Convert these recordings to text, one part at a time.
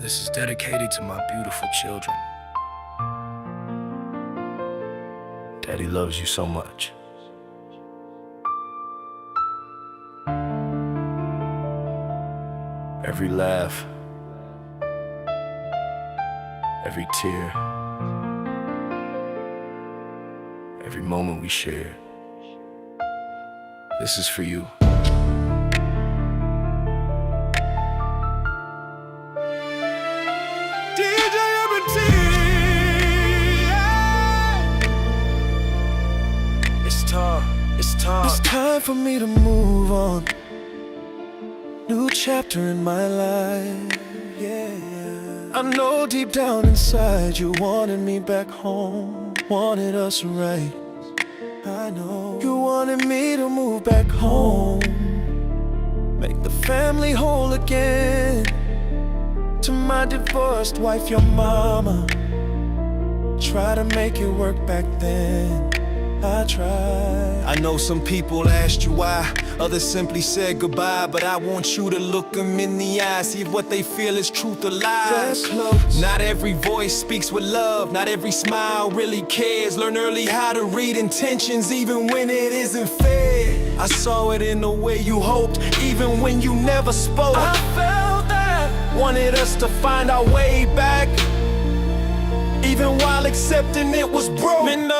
This is dedicated to my beautiful children. Daddy loves you so much. Every laugh, every tear, every moment we share, this is for you. It's time for me to move on. New chapter in my life, yeah. I know deep down inside you wanted me back home, wanted us right. I know you wanted me to move back home, make the family whole again. To my divorced wife, your mama, try to make it work back then. I tried. I know some people asked you why, others simply said goodbye, but I want you to look them in the eye, see if what they feel is truth or lies. Not every voice speaks with love, not every smile really cares. Learn early how to read intentions even when it isn't fair. I saw it in the way you hoped, even when you never spoke. I felt that, wanted us to find our way back, even while accepting it was broken.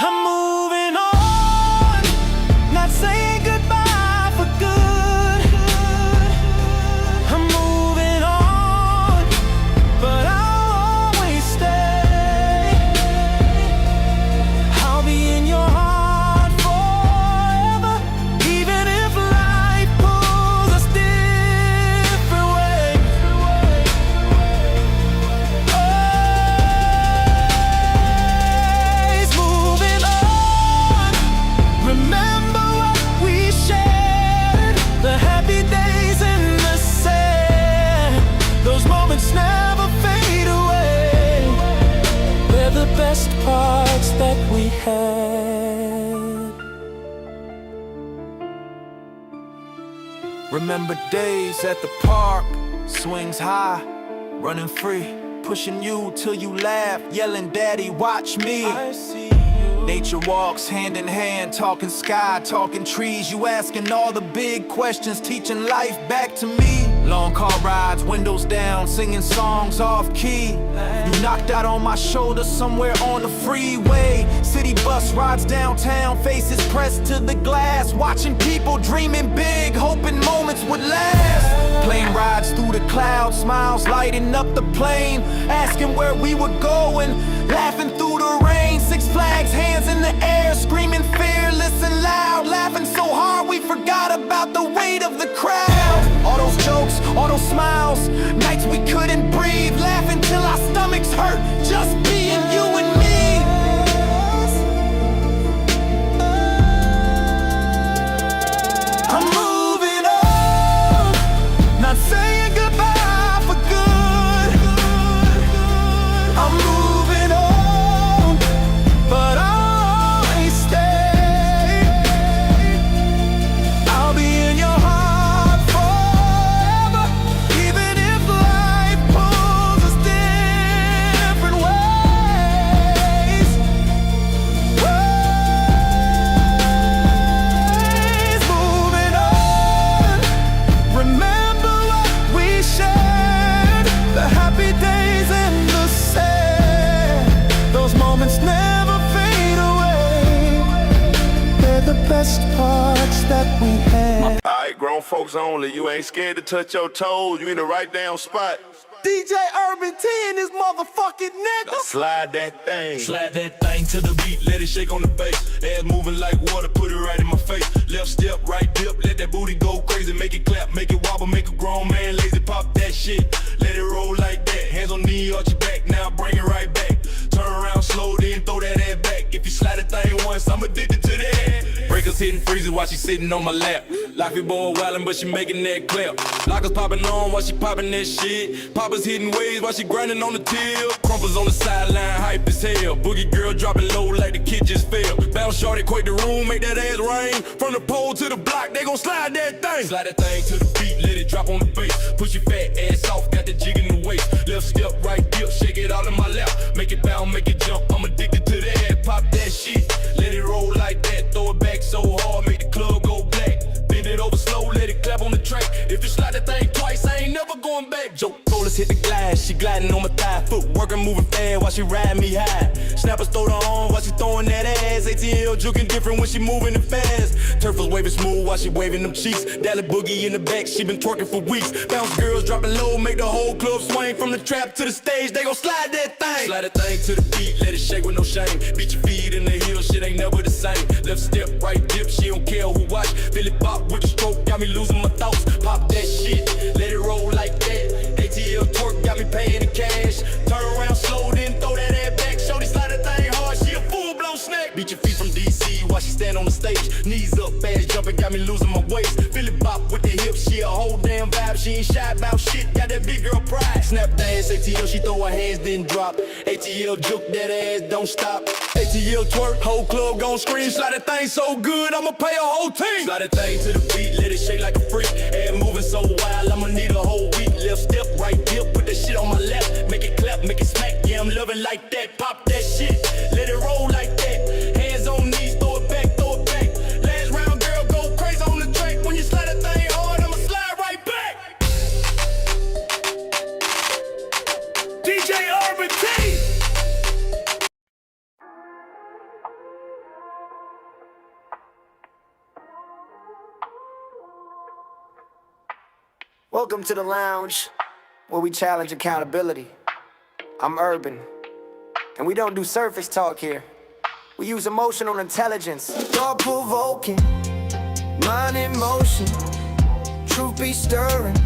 I'm moving on, not saying goodbye for good. I'm moving on, but I'll always stay. I'll be in your heart forever, even if life pulls us different ways. Remember what we shared, the happy days and the sad. Those moments never fade away. They're the best parts that we had. Remember days at the park, swings high, running free, pushing you till you laugh, yelling, "Daddy, watch me." I see. Nature walks hand in hand, talking sky, talking trees. You asking all the big questions, teaching life back to me. Long car rides, windows down, singing songs off key. You knocked out on my shoulder somewhere on the freeway. City bus rides downtown, faces pressed to the glass. Watching people dreaming big, hoping moments would last. Plane rides through the clouds, smiles lighting up the plane. Asking where we were going, laughing through the rain. Six Flags, hands in the air, screaming fearless and loud. Laughing so hard we forgot about the weight of the crowd. All those jokes, all those smiles, nights we couldn't breathe. Laughing till our stomachs hurt, just being you and me. I'm moving on, not saying goodbye for good. I'm moving on, but I'll always stay. I'll be in your heart forever, even if life pulls us different ways. Moving on, remember what we shared, the happy days and the sad. Those moments never fade away. They're the best parts that we had. Alright, grown folks only. You ain't scared to touch your toes. You in the right damn spot. DJ Urban T and this motherfucking nigga. Slide that thing. Slide that thing to the beat, let it shake on the bass. Ass moving like water, put it right in my face. Left step, right dip, let that booty go crazy. Make it clap, make it wobble, make a grown man lazy. Pop that shit, let it roll like that. Hands on knee, arch your back, now bring it right back. Turn around slow, then throw that ass back. If you slide that thing once, I'm addicted to that. Breakers hitting freezes while she sitting on my lap. Life boy wildin', but she making that clap. Lockers popping on while she popping that shit. Poppers hitting waves while she grinding on the tip. Crumpers on the sideline, hype as hell. Boogie girl dropping low like the kid just fell. Bounce shorty, quake the room, make that ass rain. From the pole to the block, they gon' slide that thing. Slide that thing to the beat, let it drop on the bass. Push your fat ass off, got the jig in the waist. Left step, right dip, shake it all in my lap. Make it bounce, make it jump, I'm addicted to that. Pop that shit, let it roll like that. Throw it back so hard, make the club go black. Bend it over slow, let it clap on the track. If you slide that thing twice, I ain't never going back. Joke rollers hit the glass, she gliding on my thigh. Foot working, moving fast while she riding me high. Snappers throw the on while she throwing that ass. ATL juking different when she moving it fast. Turf was waving smooth while she waving them cheeks. Dally boogie in the back, she been twerking for weeks. Bounce girls dropping low, make the whole club swing. From the trap to the stage, they gon' slide that thing. Slide that thing to the beat, let it shake with no shame. Beat your feet in the heel, shit ain't never the same. Left step, right dip, she don't care who watch. Feel it pop with the stroke, got me losing my thoughts. Pop that shit, let it roll like that. ATL twerk, got me paying the cash. Turn around slow, then throw that ass back. Shorty slide that thing hard, she a full-blown snack. Beat your feet from DC while she stand on the stage. Knees up, fast jumping, got me losing my waist. Feel it bop with the hips, she a whole damn vibe. She ain't shy about shit, got that big girl pride. Snap the ass, ATL, she throw her hands, then drop. ATL juke that ass, don't stop. ATL twerk, whole club gon' scream. Slide that thing so good, I'ma pay a whole team. Slide that thing to the beat, let it shake like a freak. Head moving so wild, I'ma need a whole week. Left step, right dip, put that shit on my lap. Make it clap, make it smack, yeah, I'm loving like that. Pop that shit, let it roll like that. Hands on knees, throw it back, throw it back. Last round, girl, go crazy on the track. When you slide that thing hard, I'ma slide right back. DJ Urban T. Welcome to the lounge, where we challenge accountability. I'm Urban, and we don't do surface talk here. We use emotional intelligence. Thought-provoking, mind in motion, truth be stirring,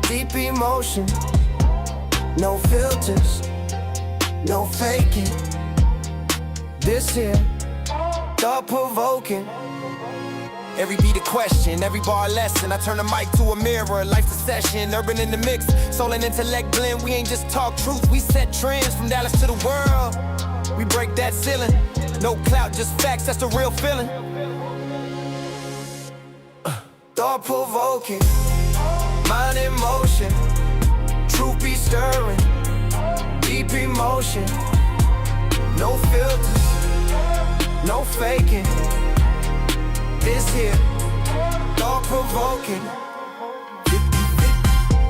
deep emotion. No filters, no faking. This here, thought-provoking. Every beat a question, every bar a lesson. I turn the mic to a mirror, life's a session. Urban in the mix, soul and intellect blend. We ain't just talk truth, we set trends from Dallas to the world. We break that ceiling, no clout, just facts, that's the real feeling. Thought-provoking, mind in motion, truth be stirring, deep emotion. No filters, no faking. This here, thought-provoking.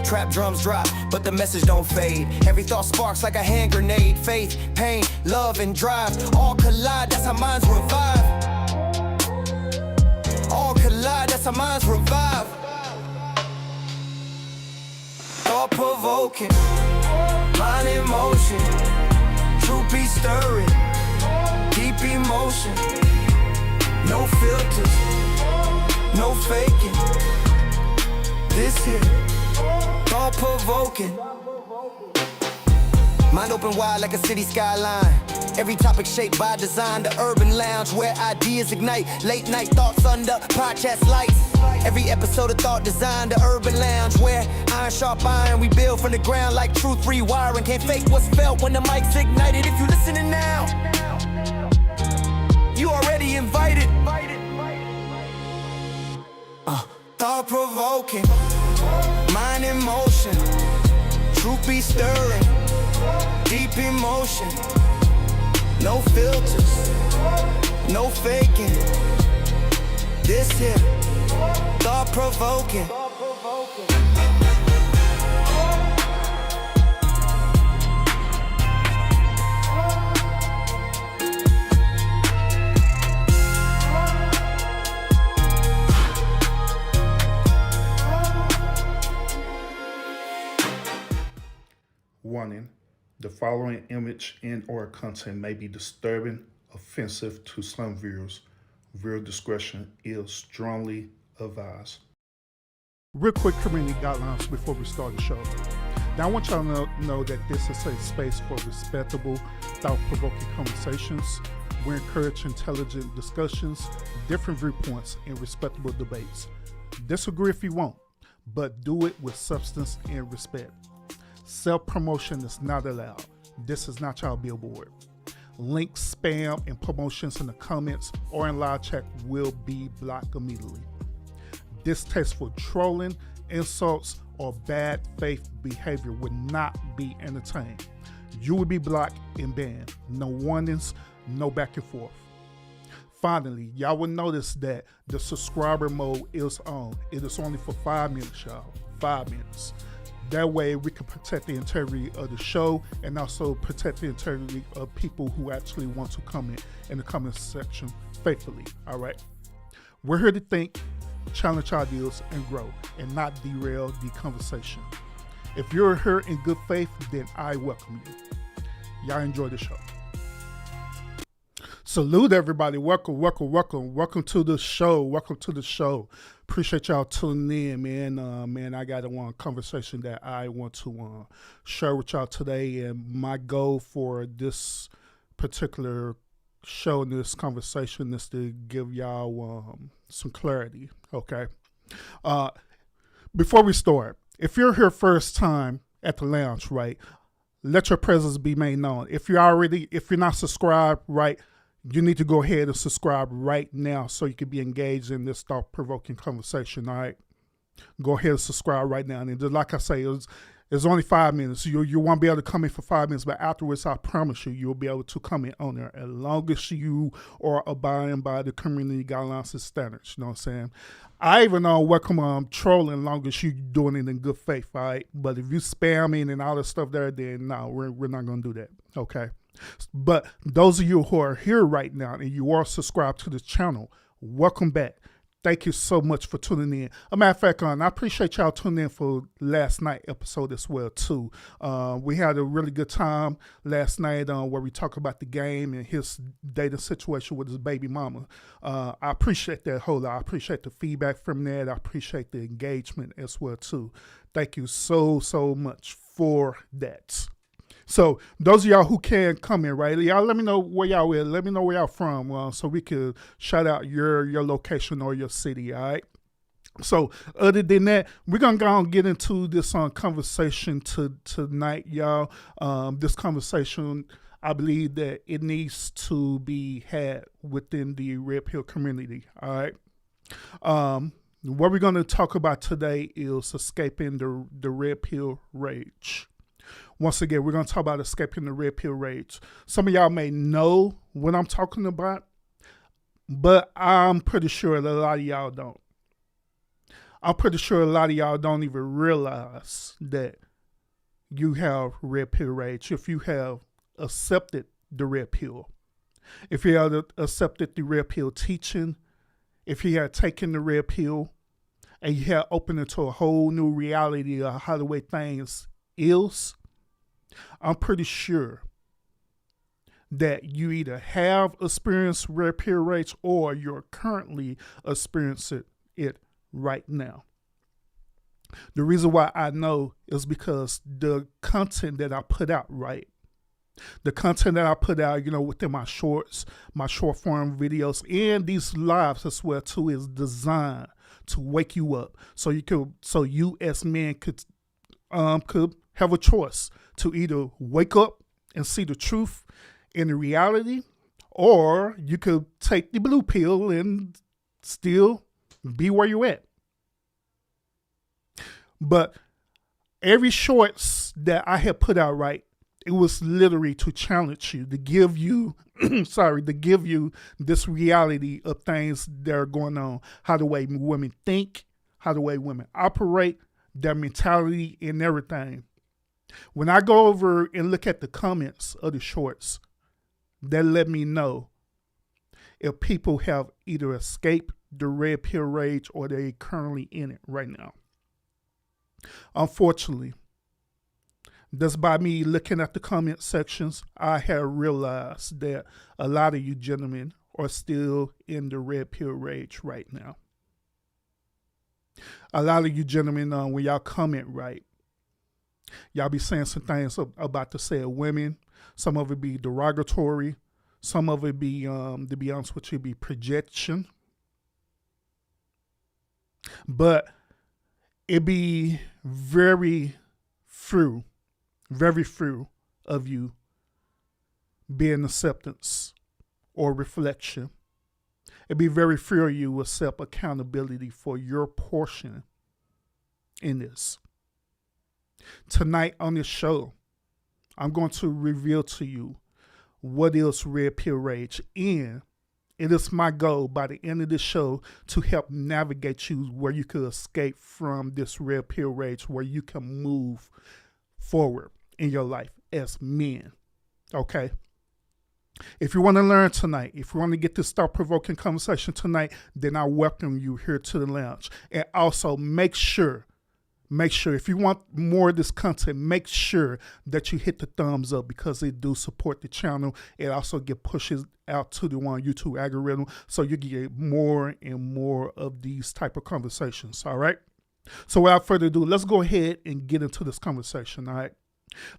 Trap drums drop, but the message don't fade. Every thought sparks like a hand grenade. Faith, pain, love, and drive all collide, that's how minds revive. All collide, that's how minds revive. Thought-provoking, mind in motion, truth be stirring, deep emotion. No filters, no faking. This here, thought-provoking. Mind open wide like a city skyline. Every topic shaped by design. The urban lounge where ideas ignite. Late night thoughts under podcast lights. Every episode of thought design. The urban lounge where iron sharp iron. We build from the ground like truth rewiring. Can't fake what's felt when the mic's ignited. If you listening now, you already invited. Thought-provoking, mind in motion, truth be stirring, deep emotion. No filters, no faking. This here, thought-provoking. Warning, the following image and/or content may be disturbing, offensive to some viewers. Viewer discretion is strongly advised. Real quick community guidelines before we start the show. Now I want y'all to know that this is a space for respectable, thought-provoking conversations. We encourage intelligent discussions, different viewpoints, and respectable debates. Disagree if you want, but do it with substance and respect. Self-promotion is not allowed. This is not your billboard. Links, spam, and promotions in the comments or in live chat will be blocked immediately. Distasteful trolling, insults, or bad faith behavior would not be entertained. You would be blocked and banned. No warnings, no back and forth. Finally, y'all will notice that the subscriber mode is on. It is only for 5 minutes, y'all. 5 minutes. That way we can protect the integrity of the show and also protect the integrity of people who actually want to comment in the comment section faithfully. All right. We're here to think, challenge ideas, and grow, and not derail the conversation. If you're here in good faith, then I welcome you. Y'all enjoy the show. Salute everybody. Welcome to the show. Appreciate y'all tuning in, man. I got one conversation that I want to share with y'all today, and my goal for this particular show and this conversation is to give y'all some clarity. Okay. Before we start, if you're here first time at the lounge, right, let your presence be made known. If you're not subscribed, right, you need to go ahead and subscribe right now so you can be engaged in this thought-provoking conversation, all right? Go ahead and subscribe right now. And just like I say, it's only 5 minutes. You won't be able to come in for 5 minutes, but afterwards, I promise you'll be able to comment on there as long as you are abiding by the community guidelines and standards. You know what I'm saying? I even welcome trolling as long as you're doing it in good faith, all right? But if you spamming and all that stuff there, then no, we're not going to do that, okay? But those of you who are here right now and you are subscribed to the channel, welcome back. Thank you so much for tuning in. A matter of fact, I appreciate y'all tuning in for last night episode as well too. We had a really good time last night where we talked about the game and his dating situation with his baby mama. I appreciate that whole lot. I appreciate the feedback from that. I appreciate the engagement as well too. Thank you so much for that. So those of y'all who can come in, right? Y'all let me know where y'all at. Let me know where y'all from so we could shout out your location or your city, all right? So other than that, we're going to go and get into this conversation tonight, y'all. This conversation, I believe that it needs to be had within the Red Pill community, all right? What we're going to talk about today is escaping the Red Pill rage. Once again, we're going to talk about escaping the Red Pill rage. Some of y'all may know what I'm talking about, but I'm pretty sure that a lot of y'all don't. I'm pretty sure a lot of y'all don't even realize that you have Red Pill rage if you have accepted the Red Pill. If you have accepted the Red Pill teaching, if you have taken the Red Pill, and you have opened into a whole new reality of how the way things is, I'm pretty sure that you either have experienced Red Pill rage or you're currently experiencing it right now. The reason why I know is because the content that I put out, right? The content that I put out, within my shorts, my short form videos, and these lives as well too, is designed to wake you up, so you as men could have a choice to either wake up and see the truth in the reality, or you could take the blue pill and still be where you're at. But every shorts that I have put out, right, it was literally to challenge you, to give you, to give you this reality of things that are going on, how the way women think, how the way women operate, their mentality and everything. When I go over and look at the comments of the shorts, that let me know if people have either escaped the Red Pill rage or they're currently in it right now. Unfortunately, just by me looking at the comment sections, I have realized that a lot of you gentlemen are still in the Red Pill rage right now. A lot of you gentlemen, when y'all comment, right, y'all be saying some things about the said women. Some of it be derogatory. Some of it be, to be honest with you, be projection. But it be very few of you being acceptance or reflection. It'd be very few of you accept accountability for your portion in this. Tonight on this show, I'm going to reveal to you what is red pill rage, and it is my goal by the end of this show to help navigate you where you could escape from this red pill rage, where you can move forward in your life as men. Okay? If you want to learn tonight, if you want to get this thought-provoking conversation tonight, then I welcome you here to the lounge. And also make sure, if you want more of this content, make sure that you hit the thumbs up, because it do support the channel. It also get pushes out to the YouTube algorithm, so you get more and more of these type of conversations, all right? So without further ado, let's go ahead and get into this conversation, all right?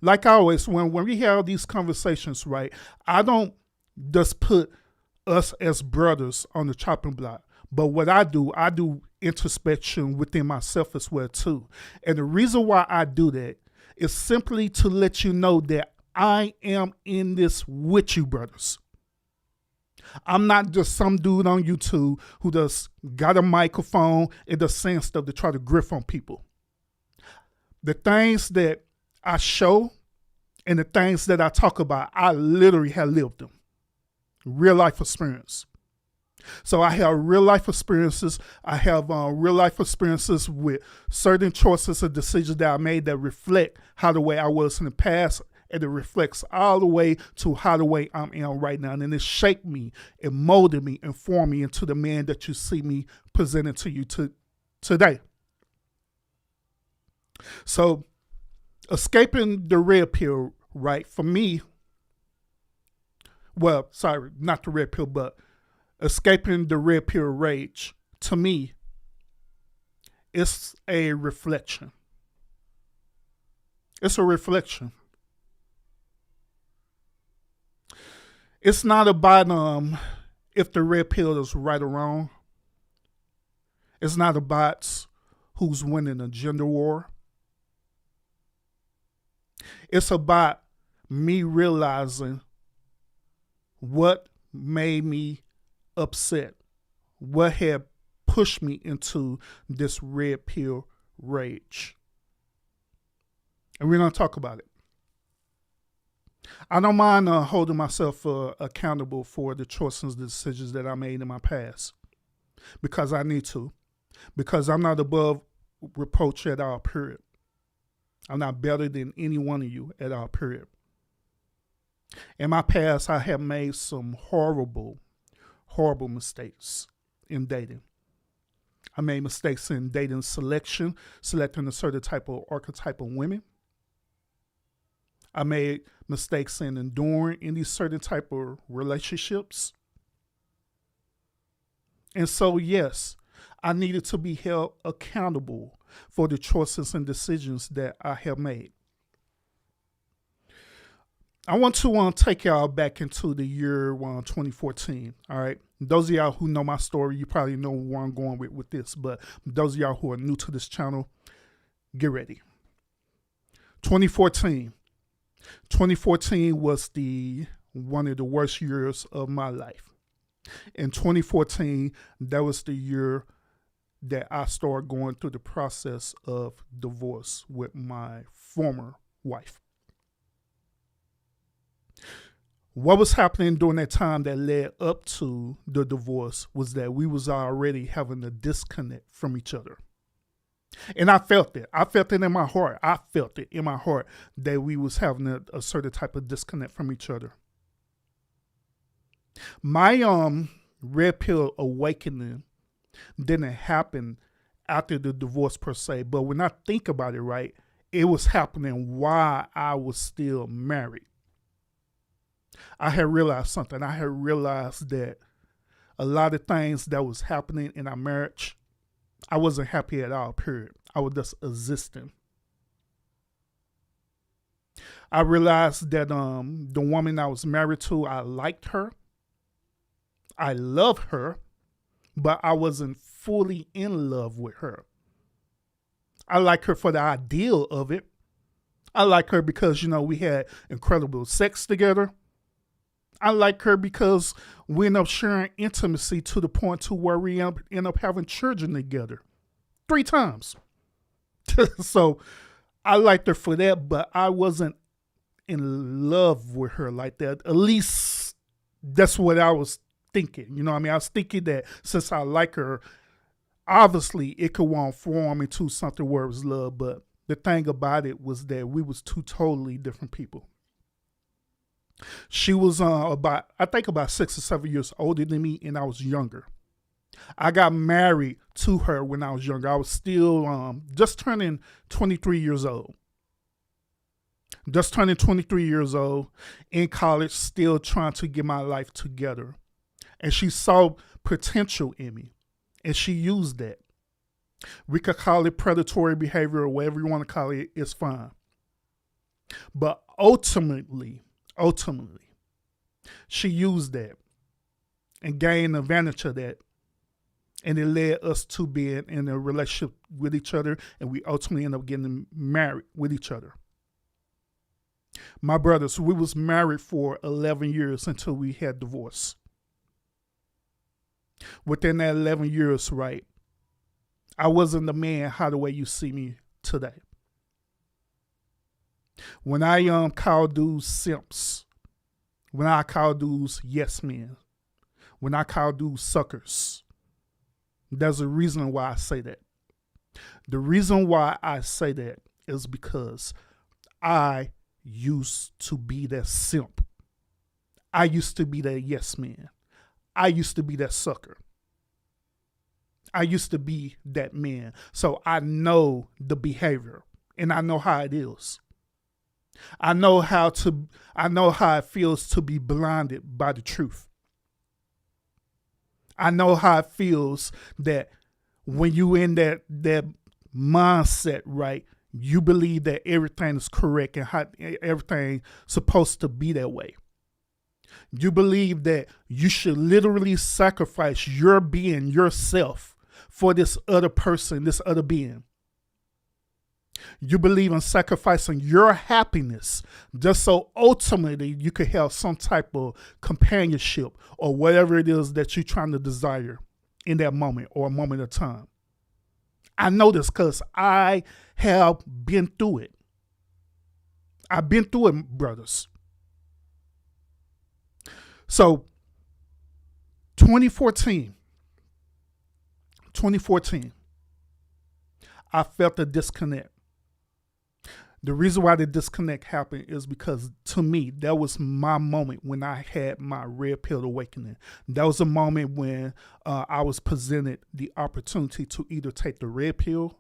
Like always, when we have these conversations, right, I don't just put us as brothers on the chopping block. But what I do introspection within myself as well, too. And the reason why I do that is simply to let you know that I am in this with you, brothers. I'm not just some dude on YouTube who just got a microphone and just saying stuff to try to grift on people. The things that I show and the things that I talk about, I literally have lived them. Real life experience. So I have real life experiences. I have real life experiences with certain choices and decisions that I made that reflect how the way I was in the past, and it reflects all the way to how the way I am right now. And it shaped me, it molded me, and formed me into the man that you see me presenting to you today. So escaping the red pill, right, for me, well, sorry, not the red pill, but escaping the red pill rage, to me, it's a reflection. It's a reflection. It's not about if the red pill is right or wrong. It's not about who's winning a gender war. It's about me realizing what made me upset, what had pushed me into this red pill rage. And we're going to talk about it. I don't mind holding myself accountable for the choices and decisions that I made in my past, because I need to, because I'm not above reproach at all, period. I'm not better than any one of you at all, period. In my past, I have made some horrible mistakes in dating. I made mistakes in dating selecting a certain type of archetype of women. I made mistakes in enduring any certain type of relationships. And so, yes, I needed to be held accountable for the choices and decisions that I have made. I want to take y'all back into the year 2014, all right? Those of y'all who know my story, you probably know where I'm going with this, but those of y'all who are new to this channel, get ready. 2014 was one of the worst years of my life. In 2014, that was the year that I started going through the process of divorce with my former wife. What was happening during that time that led up to the divorce was that we was already having a disconnect from each other. And I felt it. I felt it in my heart. I felt it in my heart that we was having a certain type of disconnect from each other. My red pill awakening didn't happen after the divorce per se, but when I think about it, right, it was happening while I was still married. I had realized something. I had realized that a lot of things that was happening in our marriage, I wasn't happy at all, period. I was just existing. I realized that the woman I was married to, I liked her. I loved her, but I wasn't fully in love with her. I like her for the ideal of it. I like her because, we had incredible sex together. I like her because we end up sharing intimacy to the point to where we end up having children together 3 times. So I liked her for that, but I wasn't in love with her like that. At least that's what I was thinking. You know what I mean? I was thinking that since I like her, obviously it could want to form into something where it was love, but the thing about it was that we was two totally different people. She was about 6 or 7 years older than me, and I was younger. I got married to her when I was younger. I was still just turning 23 years old. Just turning 23 years old, in college, still trying to get my life together. And she saw potential in me, and she used that. We could call it predatory behavior or whatever you want to call it, it's fine. But ultimately, she used that and gained advantage of that. And it led us to being in a relationship with each other, and we ultimately ended up getting married with each other. My brothers, we was married for 11 years until we had divorce. Within that 11 years, right, I wasn't the man how the way you see me today. When I call dudes simps, when I call dudes yes men, when I call dudes suckers, there's a reason why I say that. The reason why I say that is because I used to be that simp. I used to be that yes man. I used to be that sucker. I used to be that man. So I know the behavior and I know how it is. I know how it feels to be blinded by the truth. I know how it feels that when you in that mindset, right, you believe that everything is correct and how everything supposed to be that way. You believe that you should literally sacrifice your being, yourself, for this other person, this other being. You believe in sacrificing your happiness just so ultimately you could have some type of companionship or whatever it is that you're trying to desire in that moment or a moment of time. I know this because I have been through it. I've been through it, brothers. So 2014, I felt a disconnect. The reason why the disconnect happened is because to me, that was my moment when I had my red pill awakening. That was a moment when I was presented the opportunity to either take the red pill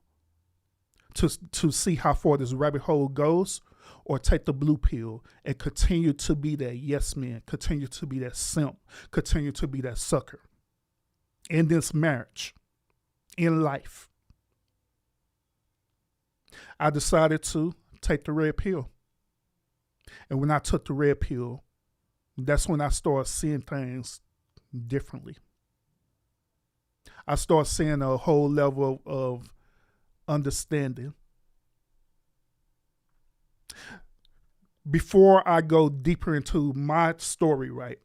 to see how far this rabbit hole goes, or take the blue pill and continue to be that yes man, continue to be that simp, continue to be that sucker in this marriage, in life. I decided to take the red pill. And when I took the red pill, that's when I started seeing things differently. I started seeing a whole level of understanding. Before I go deeper into my story, right,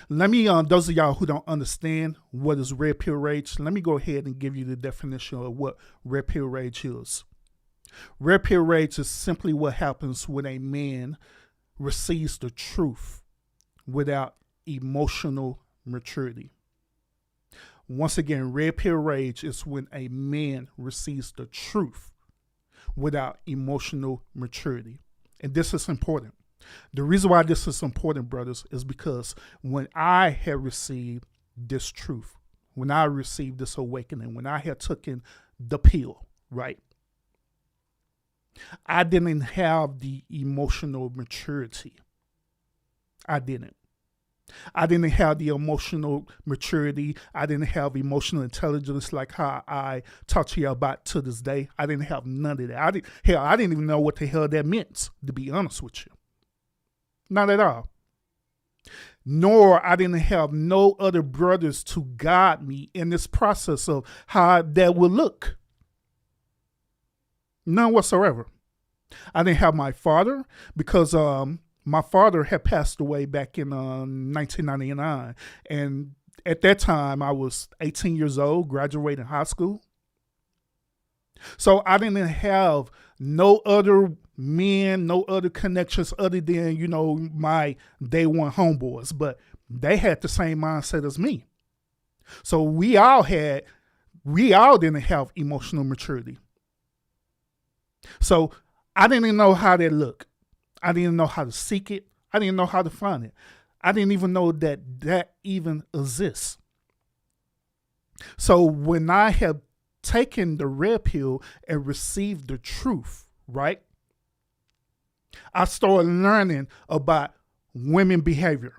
let me, those of y'all who don't understand what is red pill rage, let me go ahead and give you the definition of what red pill rage is. Red pill rage is simply what happens when a man receives the truth without emotional maturity. Once again, red pill rage is when a man receives the truth without emotional maturity. And this is important. The reason why this is important, brothers, is because when I had received this truth, when I received this awakening, when I had taken the pill, right, I didn't have the emotional maturity. I didn't have the emotional maturity. I didn't have emotional intelligence like how I talk to you about to this day. I didn't have none of that. I didn't even know what the hell that meant, to be honest with you. Not at all. Nor I didn't have no other brothers to guide me in this process of how that would look. None whatsoever. I didn't have my father because my father had passed away back in 1999. And at that time, I was 18 years old, graduating high school. So I didn't have no other men, no other connections other than, my day one homeboys, but they had the same mindset as me. So we all didn't have emotional maturity. So I didn't know how that looked. I didn't know how to seek it. I didn't know how to find it. I didn't even know that even exists. So when I have taken the red pill and received the truth, right, I started learning about women behavior.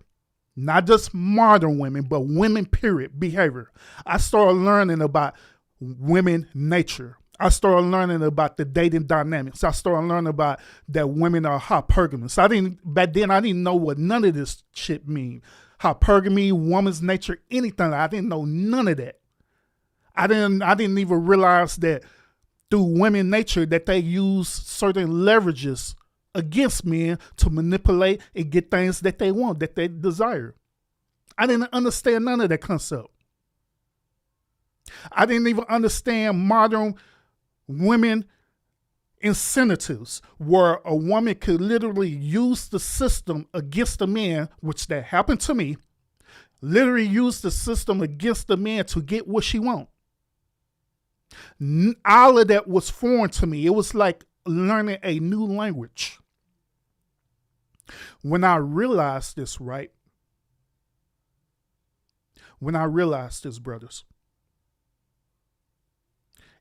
Not just modern women, but women, period, behavior. I started learning about women nature. I started learning about the dating dynamics. I started learning about that women are hypergamous. Back then I didn't know what none of this shit mean. Hypergamy, woman's nature, anything. I didn't know none of that. I didn't even realize that through women nature that they use certain leverages against men to manipulate and get things that they want, that they desire. I didn't understand none of that concept. I didn't even understand modern women incentives, where a woman could literally use the system against the man, which that happened to me, literally use the system against the man to get what she want. All of that was foreign to me. It was like learning a new language. When I realized this, right? When I realized this, brothers,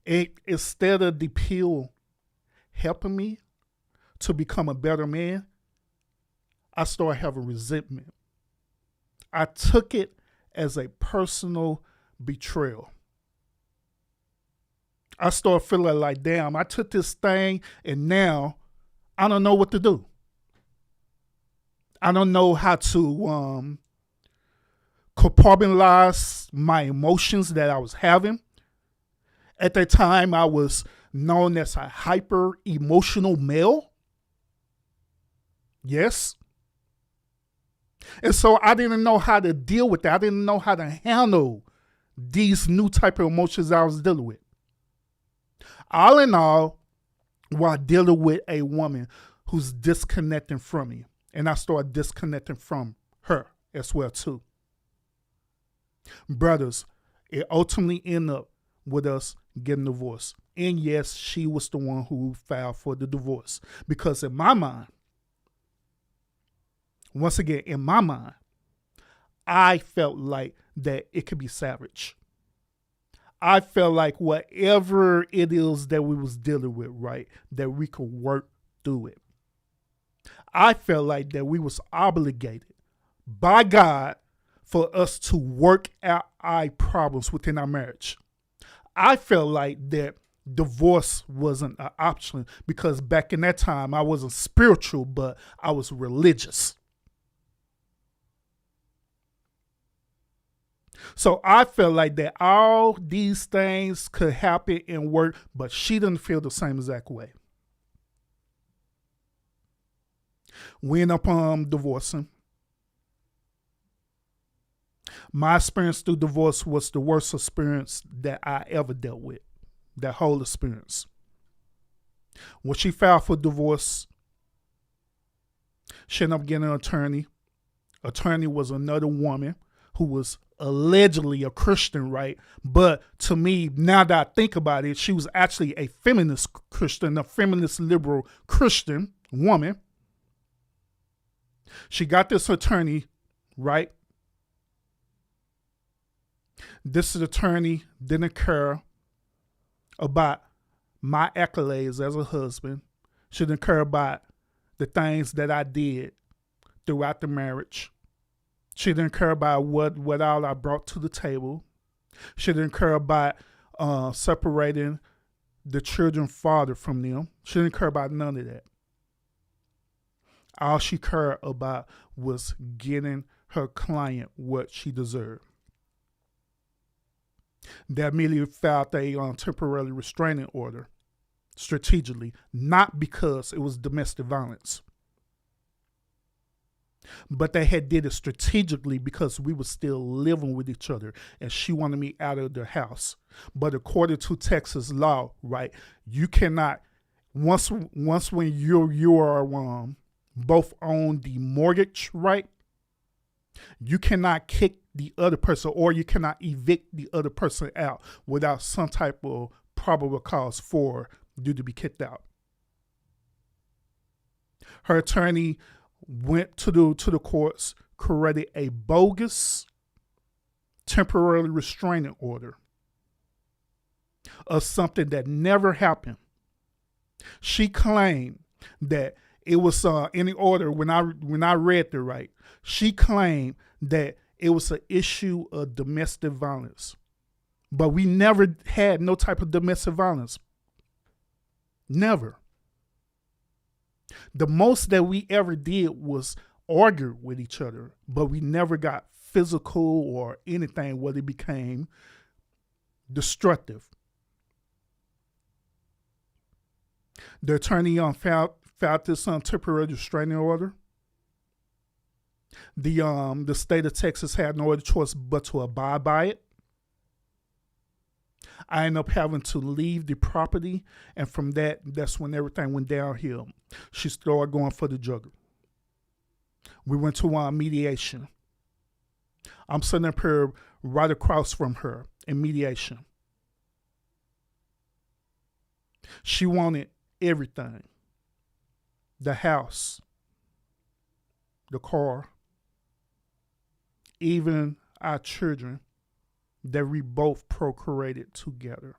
instead of the pill helping me to become a better man, I started having resentment. I took it as a personal betrayal. I started feeling like, damn, I took this thing and now I don't know what to do. I don't know how to compartmentalize my emotions that I was having. At that time, I was known as a hyper emotional male. Yes. And so I didn't know how to deal with that. I didn't know how to handle these new type of emotions I was dealing with. All in all, while dealing with a woman who's disconnecting from me, and I started disconnecting from her as well too. Brothers, it ultimately ended up with us getting divorced. And yes, she was the one who filed for the divorce. Because in my mind, once again, in my mind, I felt like that it could be savage. I felt like whatever it is that we was dealing with, right, that we could work through it. I felt like that we was obligated by God for us to work out our problems within our marriage. I felt like that divorce wasn't an option because back in that time, I wasn't spiritual, but I was religious. So I felt like that all these things could happen and work, but she didn't feel the same exact way. We ended up divorcing. My experience through divorce was the worst experience that I ever dealt with. That whole experience. When she filed for divorce, she ended up getting an attorney. Attorney was another woman who was allegedly a Christian, right? But to me, now that I think about it, she was actually a feminist Christian, a feminist liberal Christian woman. She got this attorney, right? This attorney didn't care about my accolades as a husband. She didn't care about the things that I did throughout the marriage. She didn't care about what all I brought to the table. She didn't care about separating the children's father from them. She didn't care about none of that. All she cared about was getting her client what she deserved. They immediately filed a temporary restraining order strategically, not because it was domestic violence. But they had did it strategically because we were still living with each other and she wanted me out of the house. But according to Texas law, right, you cannot, once when you are both own the mortgage, right, you cannot kick the other person or you cannot evict the other person out without some type of probable cause for you to be kicked out. Her attorney went to the courts, created a bogus temporary restraining order of something that never happened. She claimed that it was in the order when I read the right. She claimed that it was an issue of domestic violence, but we never had no type of domestic violence. Never. The most that we ever did was argue with each other, but we never got physical or anything where it became destructive. The attorney found this temporary restraining order. The state of Texas had no other choice but to abide by it. I ended up having to leave the property, and from that's when everything went downhill. She started going for the drug. We went to mediation. I'm sitting up here right across from her in mediation. She wanted everything. The house, the car, even our children that we both procreated together.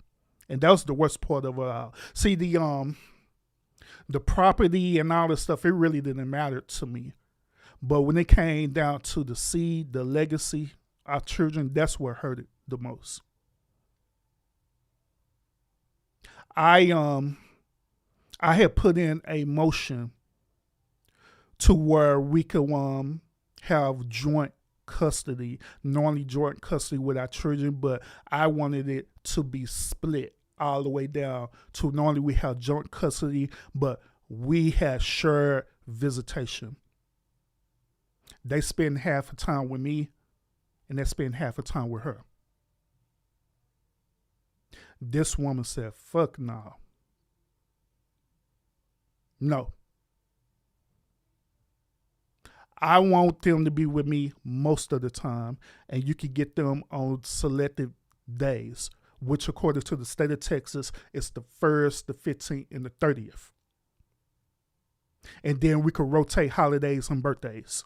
And that was the worst part of it all. See, the property and all this stuff, it really didn't matter to me. But when it came down to the seed, the legacy, our children, that's what hurt it the most. I had put in a motion to where we could have joint custody, normally joint custody with our children, but I wanted it to be split all the way down to normally we have joint custody, but we had shared visitation. They spend half the time with me and they spend half the time with her. This woman said, fuck no. No. I want them to be with me most of the time, and you can get them on selected days, which according to the state of Texas, is the 1st, the 15th, and the 30th. And then we could rotate holidays and birthdays.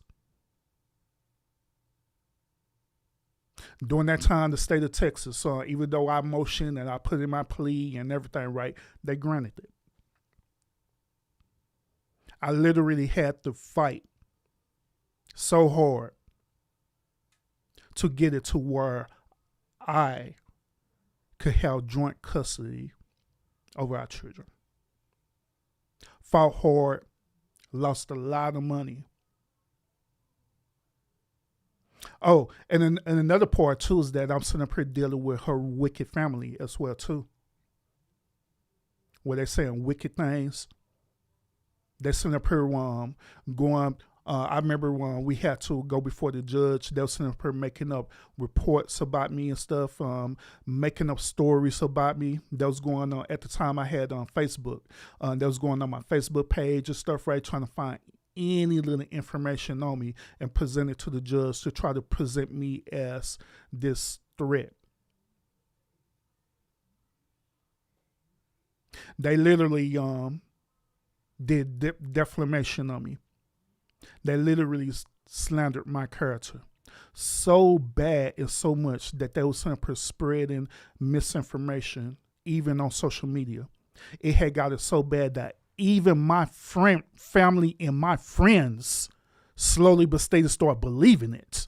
During that time, the state of Texas, even though I motioned and I put in my plea and everything right, they granted it. I literally had to fight so hard to get it to where I could have joint custody over our children. Fought hard, lost a lot of money. Oh, and another part too is that I'm sitting up here dealing with her wicked family as well too. Where they're saying wicked things. They're sitting up here going. I remember when we had to go before the judge, they were sitting up here making up reports about me and stuff, making up stories about me. That was going on at the time I had on Facebook. That was going on my Facebook page and stuff, right? Trying to find any little information on me and present it to the judge to try to present me as this threat. They literally did defamation on me. They literally slandered my character so bad and so much that they was spreading misinformation even on social media. It had got it so bad that even my family and my friends slowly but steadily started believing it.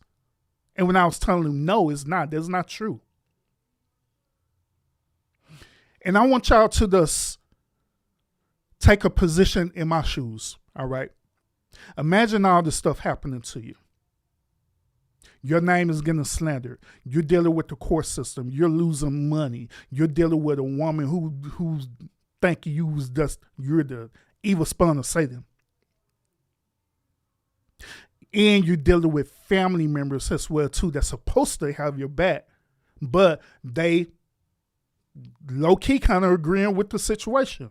And when I was telling them, no, it's not. That's not true. And I want y'all to just take a position in my shoes, all right? Imagine all this stuff happening to you. Your name is getting slandered. You're dealing with the court system. You're losing money. You're dealing with a woman who's think you're the evil spawn of Satan. And you're dealing with family members as well too that's supposed to have your back, but they low-key kind of agreeing with the situation.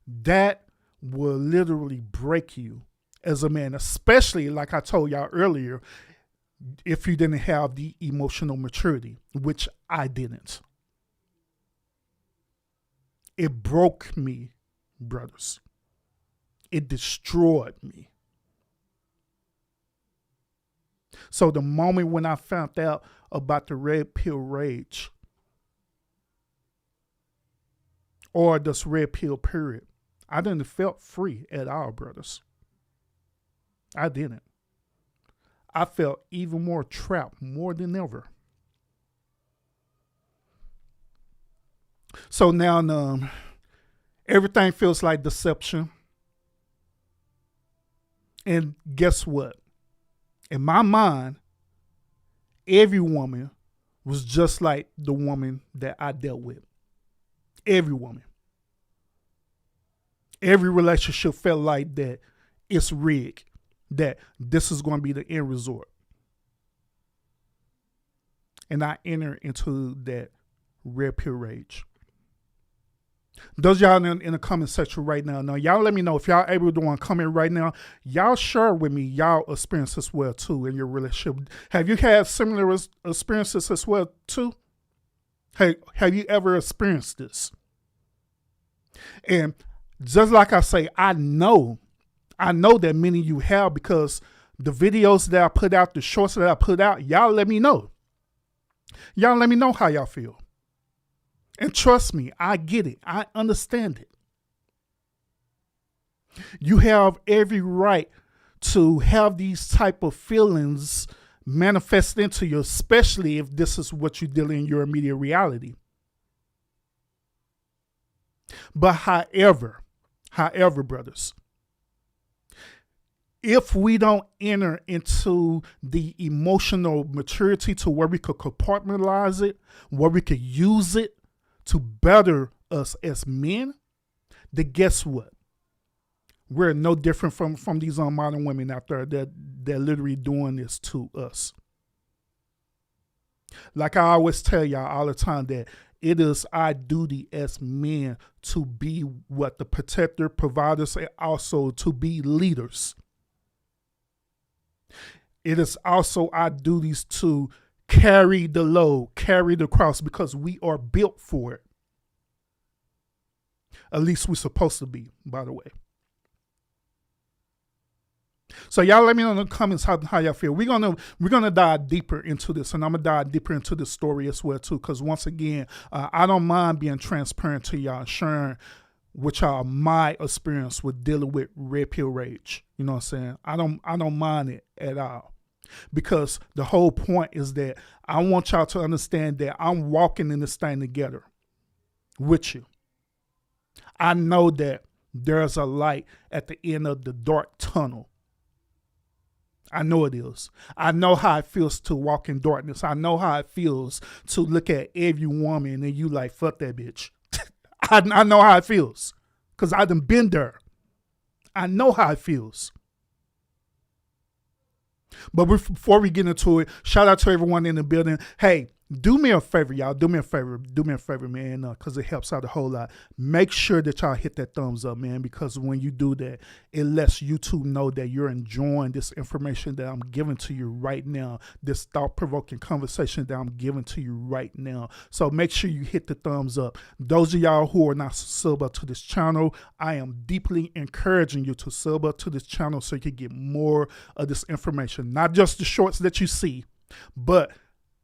That will literally break you as a man, especially like I told y'all earlier, if you didn't have the emotional maturity, which I didn't. It broke me, brothers. It destroyed me. So the moment when I found out about the red pill rage, or this red pill period, I didn't felt free at all, brothers. I didn't. I felt even more trapped, more than ever. So now everything feels like deception. And guess what? In my mind, every woman was just like the woman that I dealt with. Every woman. Every relationship felt like that it's rigged, that this is going to be the end resort. And I enter into that red pill rage. Those y'all in the comment section right now. Now, y'all let me know if y'all able to want to comment right now. Y'all share with me y'all experience as well too in your relationship. Have you had similar experiences as well too? Hey, have you ever experienced this? And just like I say, I know that many of you have, because the videos that I put out, the shorts that I put out, y'all let me know. Y'all let me know how y'all feel. And trust me, I get it. I understand it. You have every right to have these type of feelings manifest into you, especially if this is what you deal in your immediate reality. But however, brothers, if we don't enter into the emotional maturity to where we could compartmentalize it, where we could use it to better us as men, then guess what? We're no different from these modern women out there that they're literally doing this to us. Like I always tell y'all all the time, that it is our duty as men to be what? The protector, providers, and also to be leaders. It is also our duties to carry the load, carry the cross, because we are built for it. At least we're supposed to be, by the way. So y'all let me know in the comments how y'all feel. We're gonna dive deeper into this, and I'm gonna dive deeper into the story as well too. Because once again, I don't mind being transparent to y'all, sharing with y'all my experience with dealing with red pill rage. You know what I'm saying? I don't mind it at all. Because the whole point is that I want y'all to understand that I'm walking in this thing together with you. I know that there's a light at the end of the dark tunnel. I know it is. I know how it feels to walk in darkness. I know how it feels to look at every woman and you like, fuck that bitch. I know how it feels because I done been there. I know how it feels. But before we get into it, shout out to everyone in the building. Hey, do me a favor, y'all. Do me a favor, man, because it helps out a whole lot. Make sure that y'all hit that thumbs up, man, because when you do that, it lets YouTube know that you're enjoying this information that I'm giving to you right now, this thought-provoking conversation that I'm giving to you right now. So make sure you hit the thumbs up. Those of y'all who are not sub up to this channel, I am deeply encouraging you to sub up to this channel so you can get more of this information. Not just the shorts that you see, but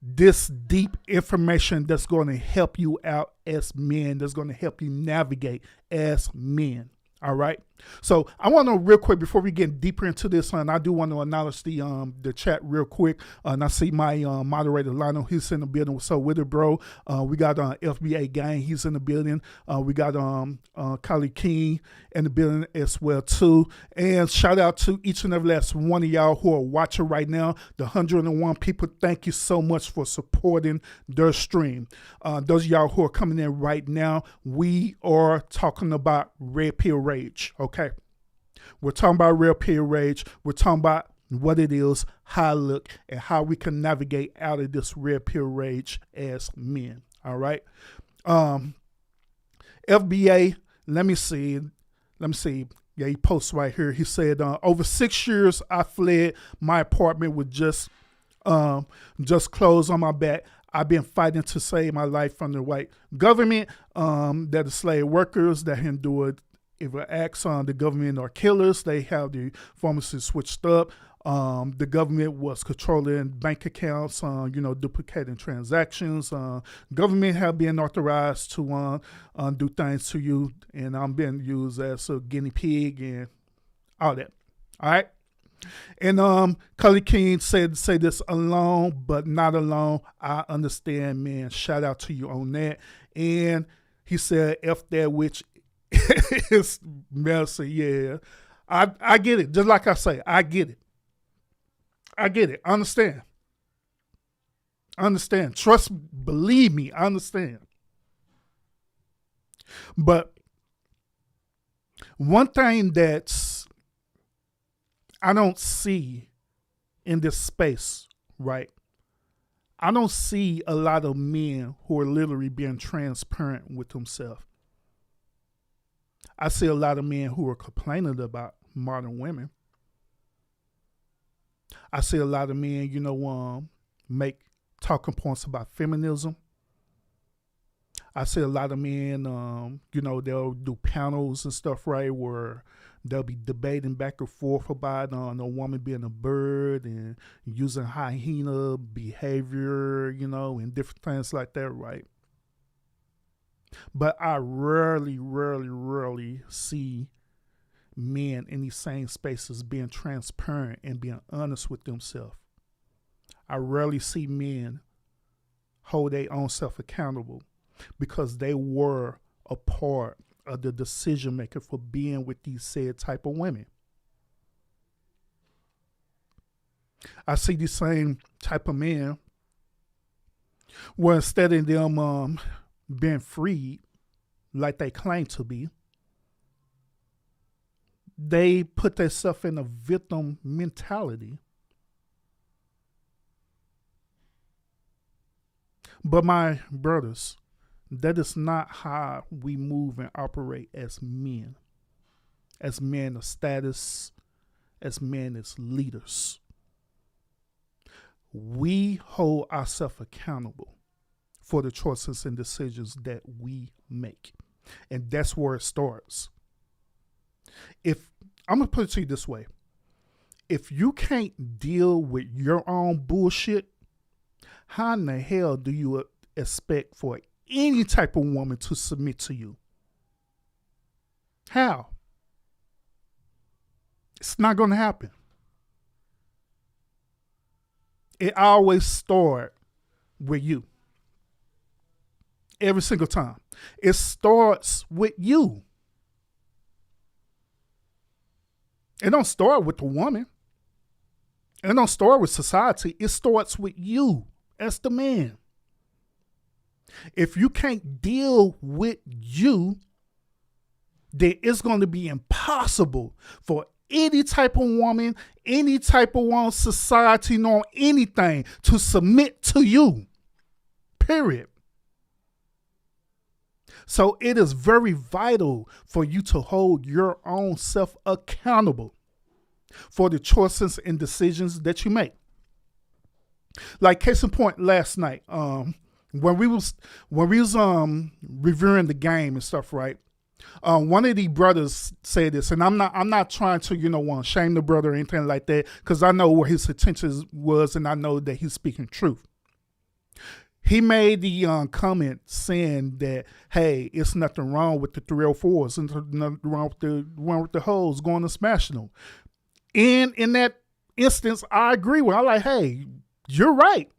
this deep information that's going to help you out as men, that's going to help you navigate as men. All right. So I want to know real quick before we get deeper into this, and I do want to acknowledge the chat real quick. And I see my moderator Lionel, he's in the building. So with it, bro. We got FBA Gang, he's in the building. We got Kylie King in the building as well too. And shout out to each and every last one of y'all who are watching right now. The 101 people, thank you so much for supporting their stream. Those of y'all who are coming in right now, we are talking about red pill rage. Okay. We're talking about real peer rage. We're talking about what it is, how it look, and how we can navigate out of this real peer rage as men. All right. FBA, let me see. Yeah, he posts right here. He said, over 6 years, I fled my apartment with just clothes on my back. I've been fighting to save my life from the white government, that the slave workers that endured evil acts on the government are killers. They have the pharmacies switched up. The government was controlling bank accounts, duplicating transactions. Government have been authorized to do things to you, and I'm being used as a guinea pig and all that. All right. And Cully King said, say this alone, but not alone. I understand, man. Shout out to you on that. And he said, F that which is messy. Yeah. I get it. Just like I say, I get it. I understand. Believe me, I understand. But one thing that's I don't see in this space, right? I don't see a lot of men who are literally being transparent with themselves. I see a lot of men who are complaining about modern women. I see a lot of men, make talking points about feminism. I see a lot of men, they'll do panels and stuff, right, where they'll be debating back and forth about a woman being a bird and using hyena behavior, and different things like that, right? But I rarely see men in these same spaces being transparent and being honest with themselves. I rarely see men hold their own self accountable because they were a part of the decision maker for being with these said type of women. I see the same type of men where instead of them being freed like they claim to be, they put themselves in a victim mentality. But my brothers, that is not how we move and operate as men. As men of status, as men as leaders. We hold ourselves accountable for the choices and decisions that we make. And that's where it starts. If I'm going to put it to you this way. If you can't deal with your own bullshit, how in the hell do you expect for any type of woman to submit to you? How? It's not going to happen. It always starts with you. Every single time. It starts with you. It don't start with the woman. It don't start with society. It starts with you as the man. If you can't deal with you, then it's going to be impossible for any type of woman, society, nor anything to submit to you. Period. So it is very vital for you to hold your own self accountable for the choices and decisions that you make. Like case in point, last night, when we was reviewing the game and stuff, right? One of the brothers said this, and I'm not trying to shame the brother or anything like that, because I know where his intentions was, and I know that he's speaking truth. He made the comment saying that, hey, it's nothing wrong with the 304s, and nothing wrong with the hoes going to smashing them. And in that instance, I agree with. I'm like, hey, you're right.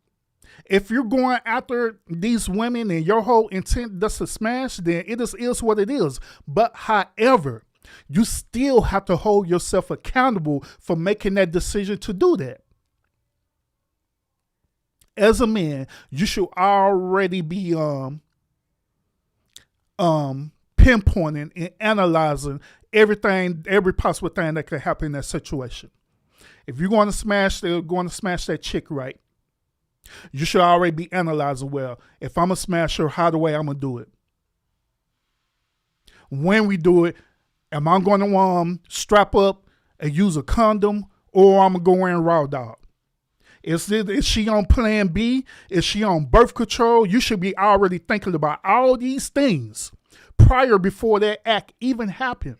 If you're going after these women and your whole intent just to smash, then it is what it is. But however, you still have to hold yourself accountable for making that decision to do that. As a man, you should already be pinpointing and analyzing every possible thing that could happen in that situation. If you're going to smash that chick, right, you should already be analyzing, well, if I'm a smasher, how the way I'm going to do it? When we do it, am I going to strap up and use a condom, or I'm going to go in raw dog? Is she on plan B? Is she on birth control? You should be already thinking about all these things before that act even happened.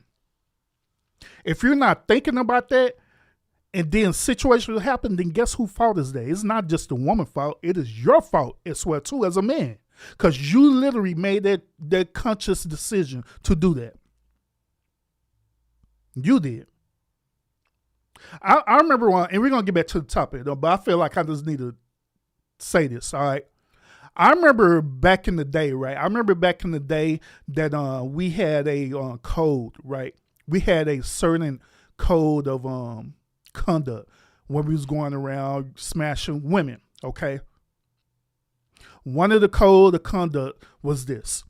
If you're not thinking about that, and then situations happen, then guess whose fault is that? It's not just the woman's fault. It is your fault as well, too, as a man. Because you literally made that conscious decision to do that. You did. I remember one, and we're going to get back to the topic, though, but I feel like I just need to say this, all right? I remember back in the day, right? I remember back in the day that we had a code, right? We had a certain code of conduct when we was going around smashing women, okay? One of the code of conduct was this.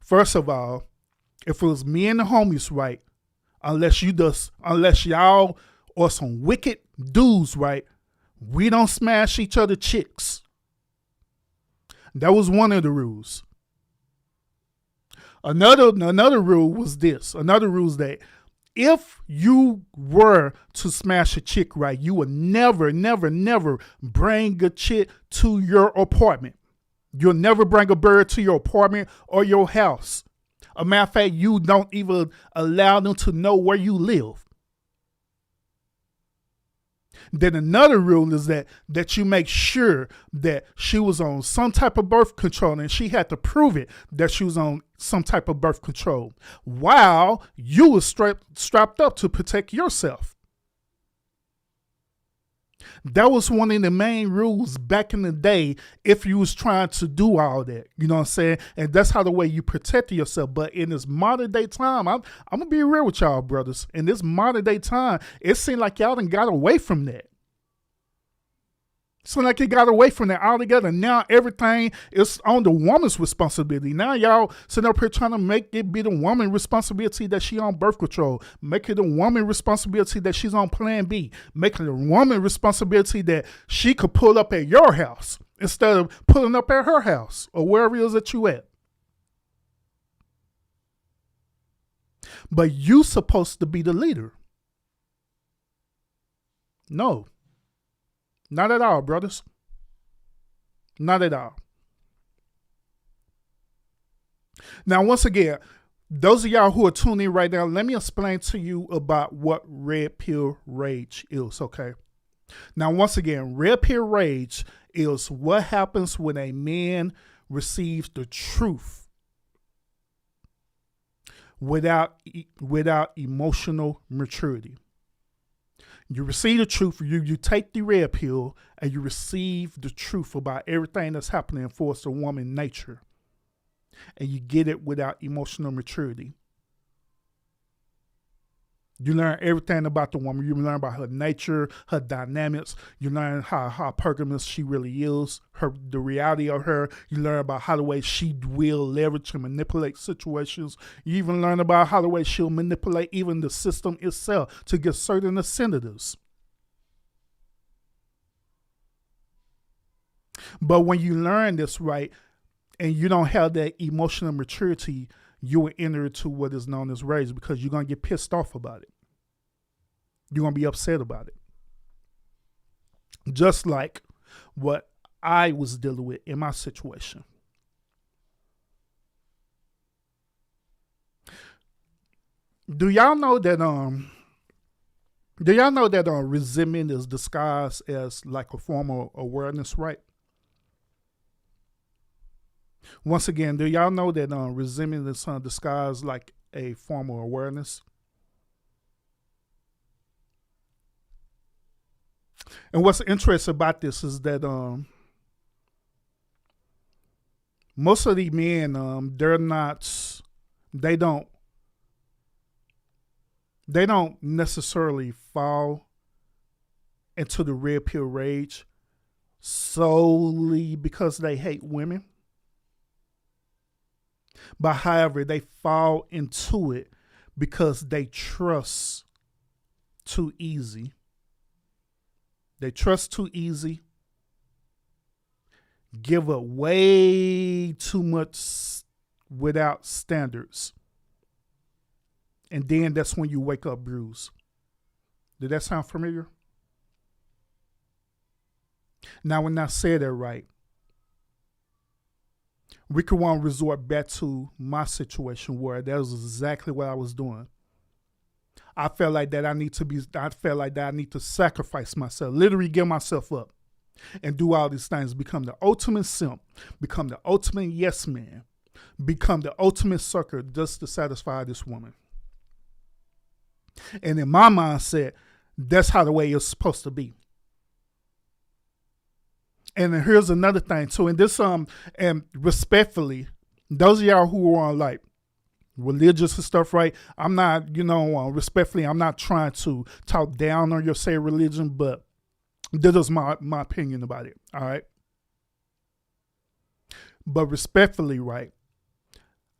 First of all, if it was me and the homies, right, unless y'all or some wicked dudes, right, we don't smash each other chicks. That was one of the rules. Another rule was this. Another rule is that if you were to smash a chick, right, you would never, never, never bring a chick to your apartment. You'll never bring a bird to your apartment or your house. A matter of fact, you don't even allow them to know where you live. Then another rule is that you make sure that she was on some type of birth control, and she had to prove it that she was on some type of birth control while you were strapped up to protect yourself. That was one of the main rules back in the day if you was trying to do all that. You know what I'm saying? And that's how the way you protect yourself. But in this modern day time, I'm going to be real with y'all, brothers. In this modern day time, it seemed like y'all done got away from that. So like you got away from that altogether. Now everything is on the woman's responsibility. Now y'all sitting up here trying to make it be the woman's responsibility that she on birth control. Make it the woman's responsibility that she's on plan B. Make it the woman's responsibility that she could pull up at your house instead of pulling up at her house or wherever it is that you at. But you supposed to be the leader. No. Not at all, brothers. Not at all. Now, once again, those of y'all who are tuning in right now, let me explain to you about what red pill rage is, okay? Now, once again, red pill rage is what happens when a man receives the truth without emotional maturity. You receive the truth, you take the red pill, and you receive the truth about everything that's happening for us, the woman nature. And you get it without emotional maturity. You learn everything about the woman. You learn about her nature, her dynamics. You learn how pergamous she really is, the reality of her. You learn about how the way she will leverage and manipulate situations. You even learn about how the way she'll manipulate even the system itself to get certain incentives. But when you learn this, right, and you don't have that emotional maturity, you will enter into what is known as rage because you're going to get pissed off about it. You're going to be upset about it. Just like what I was dealing with in my situation. Do y'all know that resentment is disguised as like a form of awareness, right? Once again, do y'all know that resentment is disguised like a form of awareness? And what's interesting about this is that most of the men, they don't necessarily fall into the red pill rage solely because they hate women. But however, they fall into it because they trust too easy. They trust too easy, give up way too much without standards. And then that's when you wake up bruised. Did that sound familiar? Now, when I said that right, we could want to resort back to my situation where that was exactly what I was doing. I felt like that I need to sacrifice myself, literally give myself up and do all these things, become the ultimate simp, become the ultimate yes man, become the ultimate sucker just to satisfy this woman. And in my mindset, that's how the way it's supposed to be. And then here's another thing too, and this and respectfully, those of y'all who are on like religious and stuff, right? I'm not, respectfully, I'm not trying to talk down on your say religion, but this is my opinion about it. All right. But respectfully, right?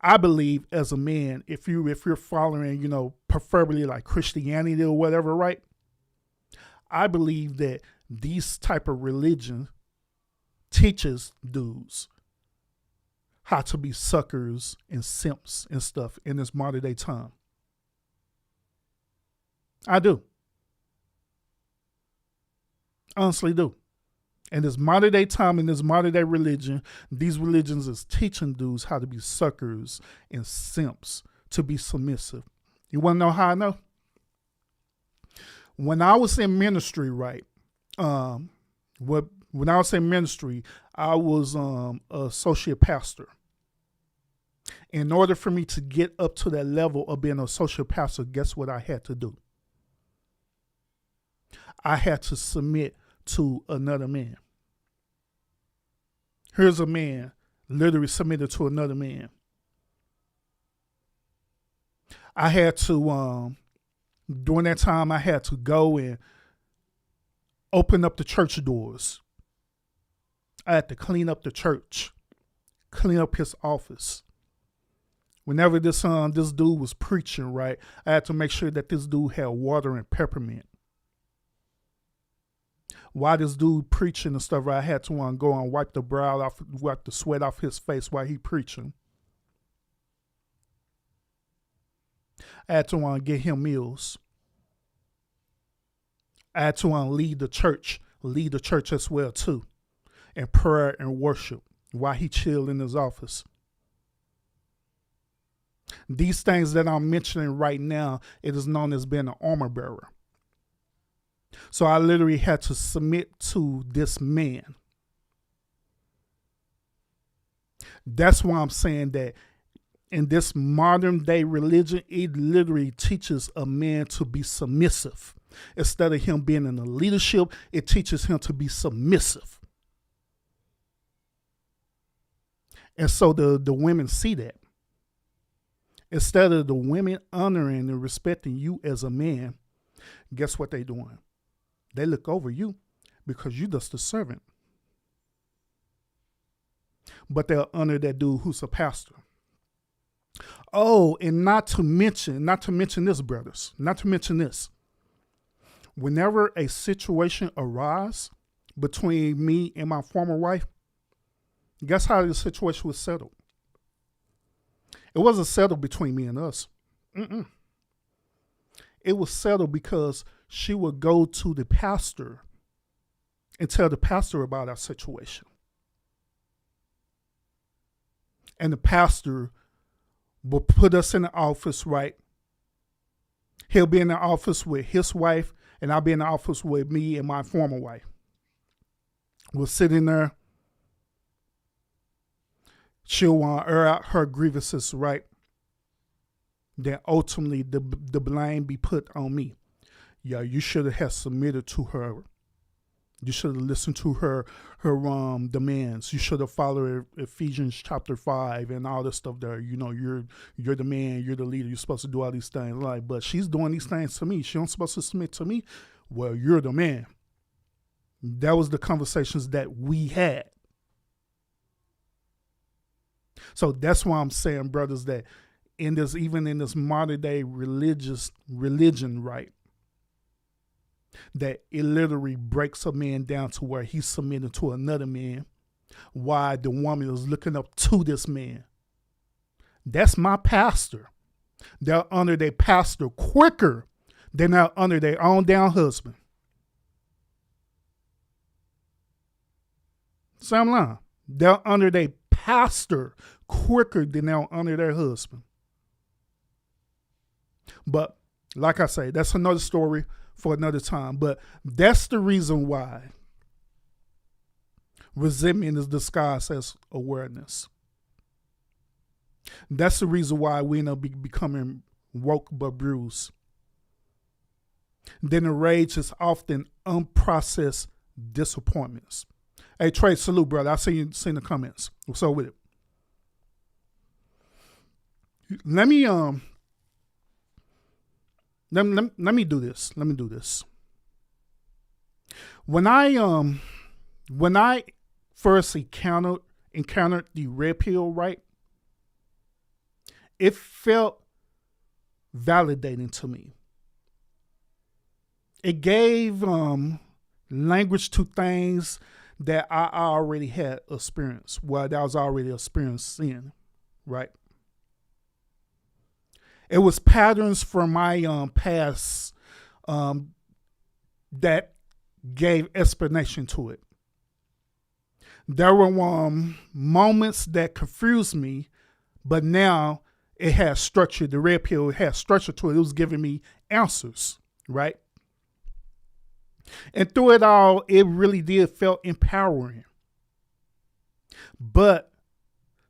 I believe as a man, if you're following, preferably like Christianity or whatever, right? I believe that these type of religion teaches dudes how to be suckers and simps and stuff in this modern day time. I do. Honestly do. In this modern day time, in this modern day religion, these religions is teaching dudes how to be suckers and simps, to be submissive. You want to know how I know? When I was in ministry, right? When I was in ministry, I was an associate pastor. In order for me to get up to that level of being an associate pastor, guess what I had to do? I had to submit to another man. Here's a man literally submitted to another man. I had to, during that time, I had to go and open up the church doors. I had to clean up the church, clean up his office. Whenever this dude was preaching, right, I had to make sure that this dude had water and peppermint. While this dude preaching and stuff, right, I had to go and wipe the sweat off his face while he preaching. I had to get him meals. I had to lead the church as well too, in prayer and worship while he chilled in his office. These things that I'm mentioning right now, it is known as being an armor bearer. So I literally had to submit to this man. That's why I'm saying that in this modern day religion, it literally teaches a man to be submissive. Instead of him being in the leadership, it teaches him to be submissive. And so the women see that. Instead of the women honoring and respecting you as a man, guess what they're doing? They look over you because you're just a servant. But they'll honor that dude who's a pastor. Oh, and not to mention this, brothers, not to mention this. Whenever a situation arises between me and my former wife, guess how the situation was settled? It wasn't settled between me and us. It was settled because she would go to the pastor and tell the pastor about our situation. And the pastor will put us in the office, right? He'll be in the office with his wife, and I'll be in the office with me and my former wife. We'll sit in there. She'll want to air out her grievances, right? Then ultimately the blame be put on me. Yeah, you should have submitted to her. You should have listened to her demands. You should have followed Ephesians chapter 5 and all this stuff there. You're the man, you're the leader. You're supposed to do all these things. Like, but she's doing these things to me. She don't supposed to submit to me. Well, you're the man. That was the conversations that we had. So that's why I'm saying, brothers, that in this, even in this modern day religion, right? That it literally breaks a man down to where he's submitting to another man, while the woman is looking up to this man. That's my pastor. They'll honor their pastor quicker than they'll honor their own down husband. So I'm lying. They'll honor their pastor quicker than they'll honor their husband. But like I say, that's another story for another time. But that's the reason why resentment is disguised as awareness. That's the reason why we end up becoming woke but bruised. Then the rage is often unprocessed disappointments. Hey Trey, salute, brother. I seen the comments. What's up with it? Let me do this. Let me do this. When I first encountered the red pill, right? It felt validating to me. It gave language to things that I already had experienced. Well, that I was already experiencing, right? It was patterns from my past that gave explanation to it. There were moments that confused me, but now it had structure. The red pill had structure to it. It was giving me answers, right? And through it all, it really did feel empowering. But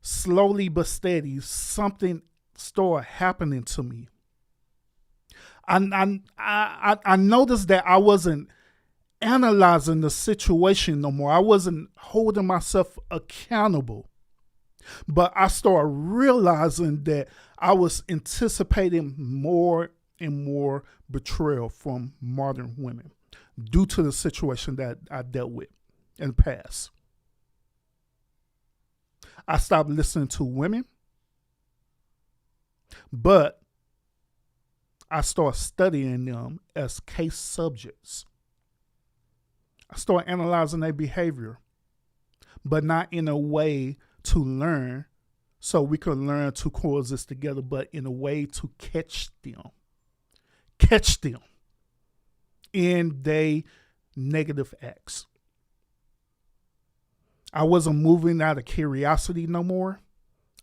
slowly but steady, something started happening to me. I noticed that I wasn't analyzing the situation no more. I wasn't holding myself accountable. But I started realizing that I was anticipating more and more betrayal from modern women due to the situation that I dealt with in the past. I stopped listening to women, but I started studying them as case subjects. I started analyzing their behavior, but not in a way to learn so we could learn to coexist together, but in a way to catch them in their negative acts. I wasn't moving out of curiosity no more.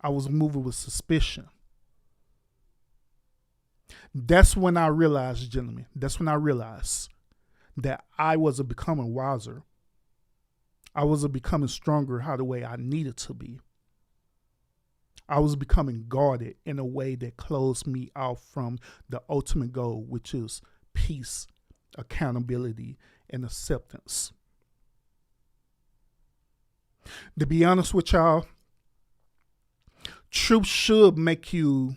I was moving with suspicion. That's when I realized, gentlemen, that I wasn't becoming wiser. I wasn't becoming stronger how the way I needed to be. I was becoming guarded in a way that closed me off from the ultimate goal, which is peace, accountability, and acceptance. To be honest with y'all, truth should make you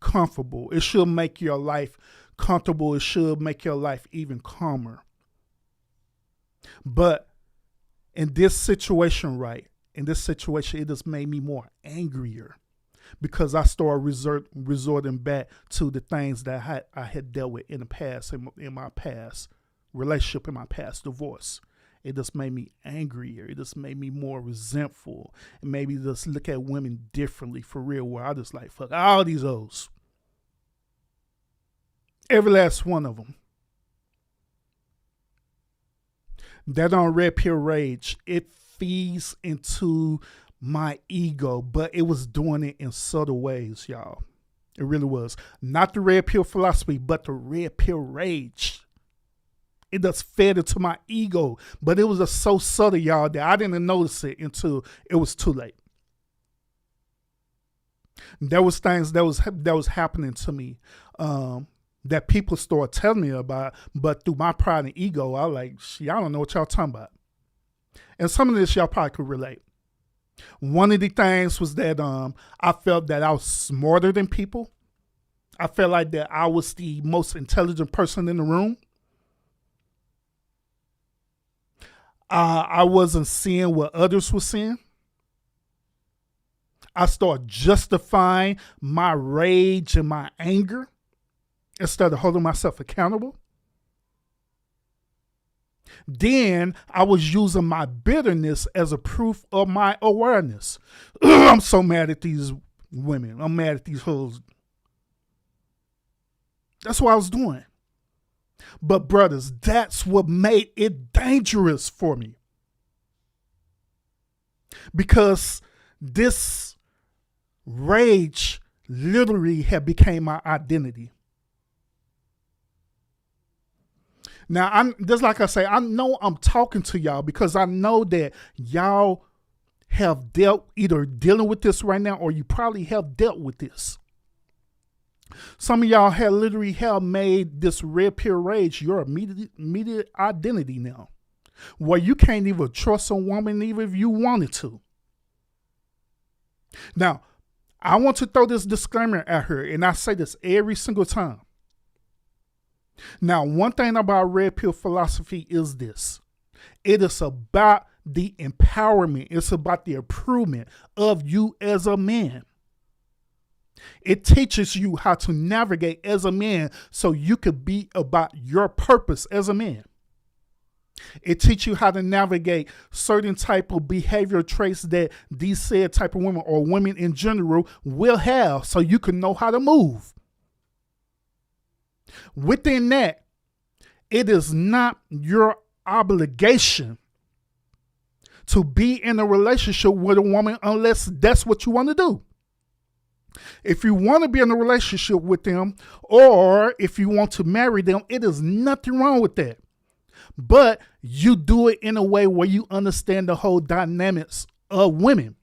comfortable. It should make your life comfortable. It should make your life even calmer. But in this situation, it just made me more angrier because I started resorting back to the things that I had dealt with in the past, in my past relationship, in my past divorce. It just made me angrier. It just made me more resentful. And maybe just look at women differently for real, where I just like, fuck all these hoes. Every last one of them. That on red pill rage, it feeds into my ego, but it was doing it in subtle ways, y'all. It really was. Not the red pill philosophy, but the red pill rage. It just fed into my ego, but it was just so subtle, y'all, that I didn't notice it until it was too late. There was things that was happening to me that people started telling me about, but through my pride and ego, I was like, y'all don't know what y'all talking about. And some of this y'all probably could relate. One of the things was that I felt that I was smarter than people. I felt like that I was the most intelligent person in the room. I wasn't seeing what others were seeing. I start justifying my rage and my anger instead of holding myself accountable. Then I was using my bitterness as a proof of my awareness. I'm so mad at these women. I'm mad at these hoes. That's what I was doing. But brothers, that's what made it dangerous for me. Because this rage literally had become my identity. Now, I'm just like I say, I know I'm talking to y'all because I know that y'all have either dealing with this right now, or you probably have dealt with this. Some of y'all have literally made this red pill rage your immediate identity now, where you can't even trust a woman even if you wanted to. Now, I want to throw this disclaimer at her, and I say this every single time. Now, one thing about red pill philosophy is this. It is about the empowerment. It's about the improvement of you as a man. It teaches you how to navigate as a man so you could be about your purpose as a man. It teaches you how to navigate certain type of behavior traits that these said type of women or women in general will have so you can know how to move. Within that, it is not your obligation to be in a relationship with a woman unless that's what you want to do. If you want to be in a relationship with them, or if you want to marry them, it is nothing wrong with that. But you do it in a way where you understand the whole dynamics of women.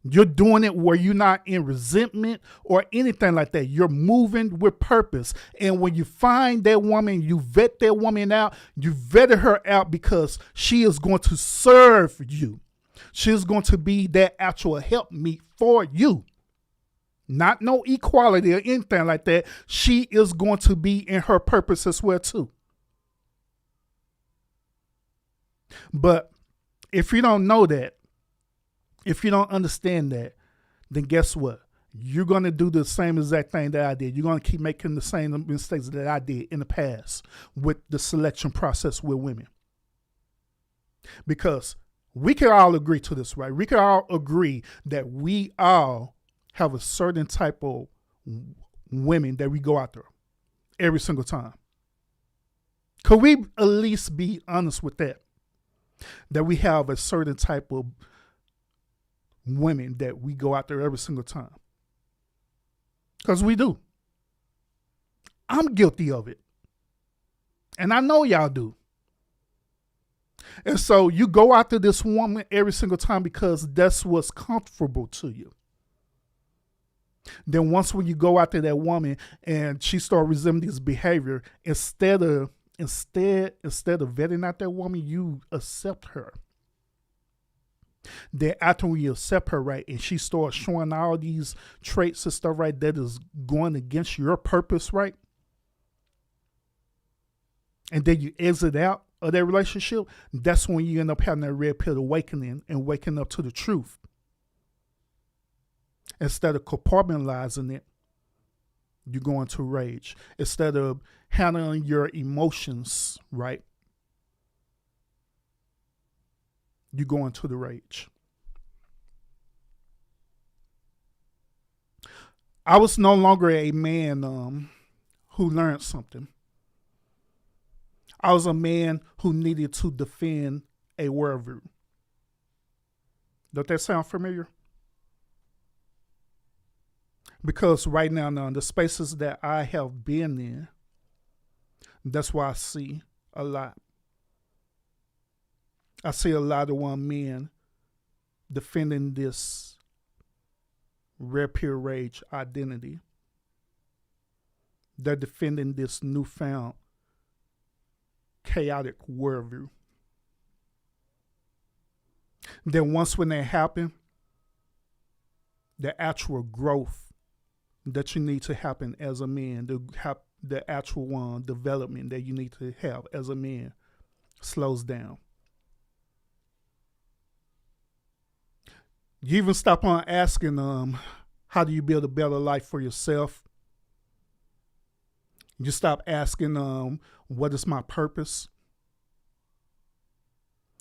You're doing it where you're not in resentment or anything like that. You're moving with purpose. And when you find that woman, you vet that woman out. You vetted her out because she is going to serve you. She's going to be that actual helpmeet for you. Not no equality or anything like that. She is going to be in her purpose as well too. But if you don't know that, if you don't understand that, then guess what? You're going to do the same exact thing that I did. You're going to keep making the same mistakes that I did in the past with the selection process with women. Because we can all agree to this, right? We can all agree that we all have a certain type of women that we go after every single time. Could we at least be honest with that? That we have a certain type of women that we go out there every single time. Because we do. I'm guilty of it. And I know y'all do. And so you go after this woman every single time because that's what's comfortable to you. Then once when you go after that woman and she start resembling this behavior, instead of vetting out that woman, you accept her. Then after when you accept her, right, and she starts showing all these traits and stuff, right, that is going against your purpose, right? And then you exit out of that relationship, that's when you end up having that red pill awakening and waking up to the truth. Instead of compartmentalizing it, you go into rage. Instead of handling your emotions, right, you go into the rage. I was no longer a man who learned something. I was a man who needed to defend a worldview. Does that sound familiar? Because right now, the spaces that I have been in, that's why I see a lot. I see a lot of men defending this red pill rage identity. They're defending this newfound chaotic worldview. Then once when that happen, the actual growth that you need to happen as a man, the actual development that you need to have as a man slows down. You even stop on asking, how do you build a better life for yourself? You stop asking, what is my purpose?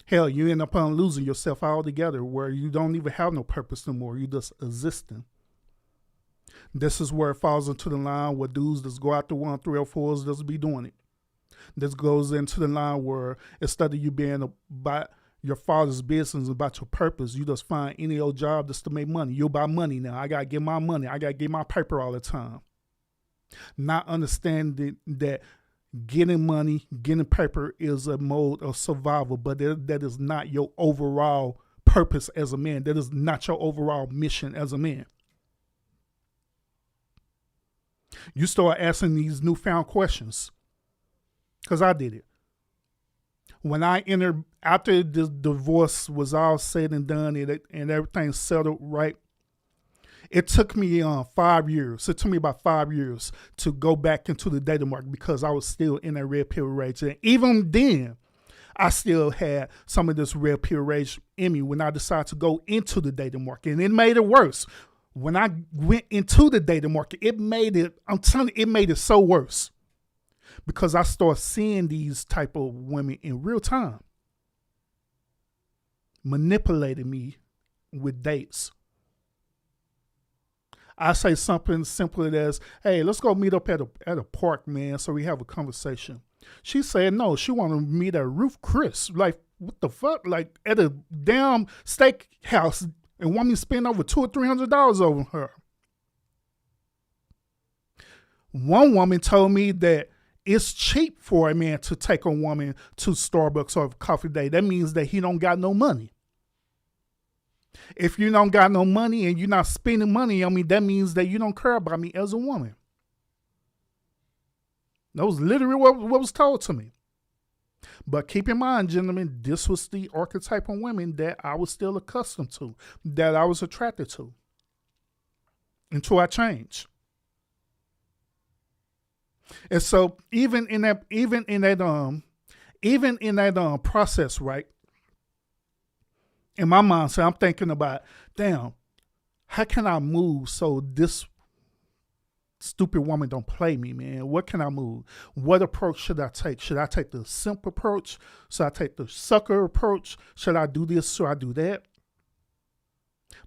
Hell, you end up on losing yourself altogether where you don't even have no purpose no more. You just existing. This is where it falls into the line where dudes just go out to 1, 3, or 4s just be doing it. This goes into the line where instead of you being about your father's business, about your purpose, you just find any old job just to make money. You're about money now. I got to get my money. I got to get my paper all the time. Not understanding that getting money, getting paper is a mode of survival, but that is not your overall purpose as a man. That is not your overall mission as a man. You start asking these newfound questions, because I did it. When I entered, after the divorce was all said and done and everything settled right, it took me 5 years. It took me about 5 years to go back into the dating market because I was still in that red pill rage. And even then, I still had some of this red pill rage in me when I decided to go into the dating market. And it made it worse. When I went into the dating market, I'm telling you, it made it so worse. Because I started seeing these type of women in real time manipulating me with dates. I say something simple as, hey, let's go meet up at a park, man, so we have a conversation. She said no, she wanted to meet at Ruth Chris. Like, what the fuck? Like, at a damn steakhouse and want me to spend over $200 or $300 over her. One woman told me that it's cheap for a man to take a woman to Starbucks or a coffee day. That means that he don't got no money. If you don't got no money and you're not spending money on me, that means that you don't care about me as a woman. That was literally what was told to me. But keep in mind, gentlemen, this was the archetype of women that I was still accustomed to, that I was attracted to, until I changed. And so even in that process, right? In my mindset, I'm thinking about, damn, how can I move so this stupid woman don't play me, man? What can I move? What approach should I take? Should I take the simp approach? Should I take the sucker approach? Should I do this? Should I do that?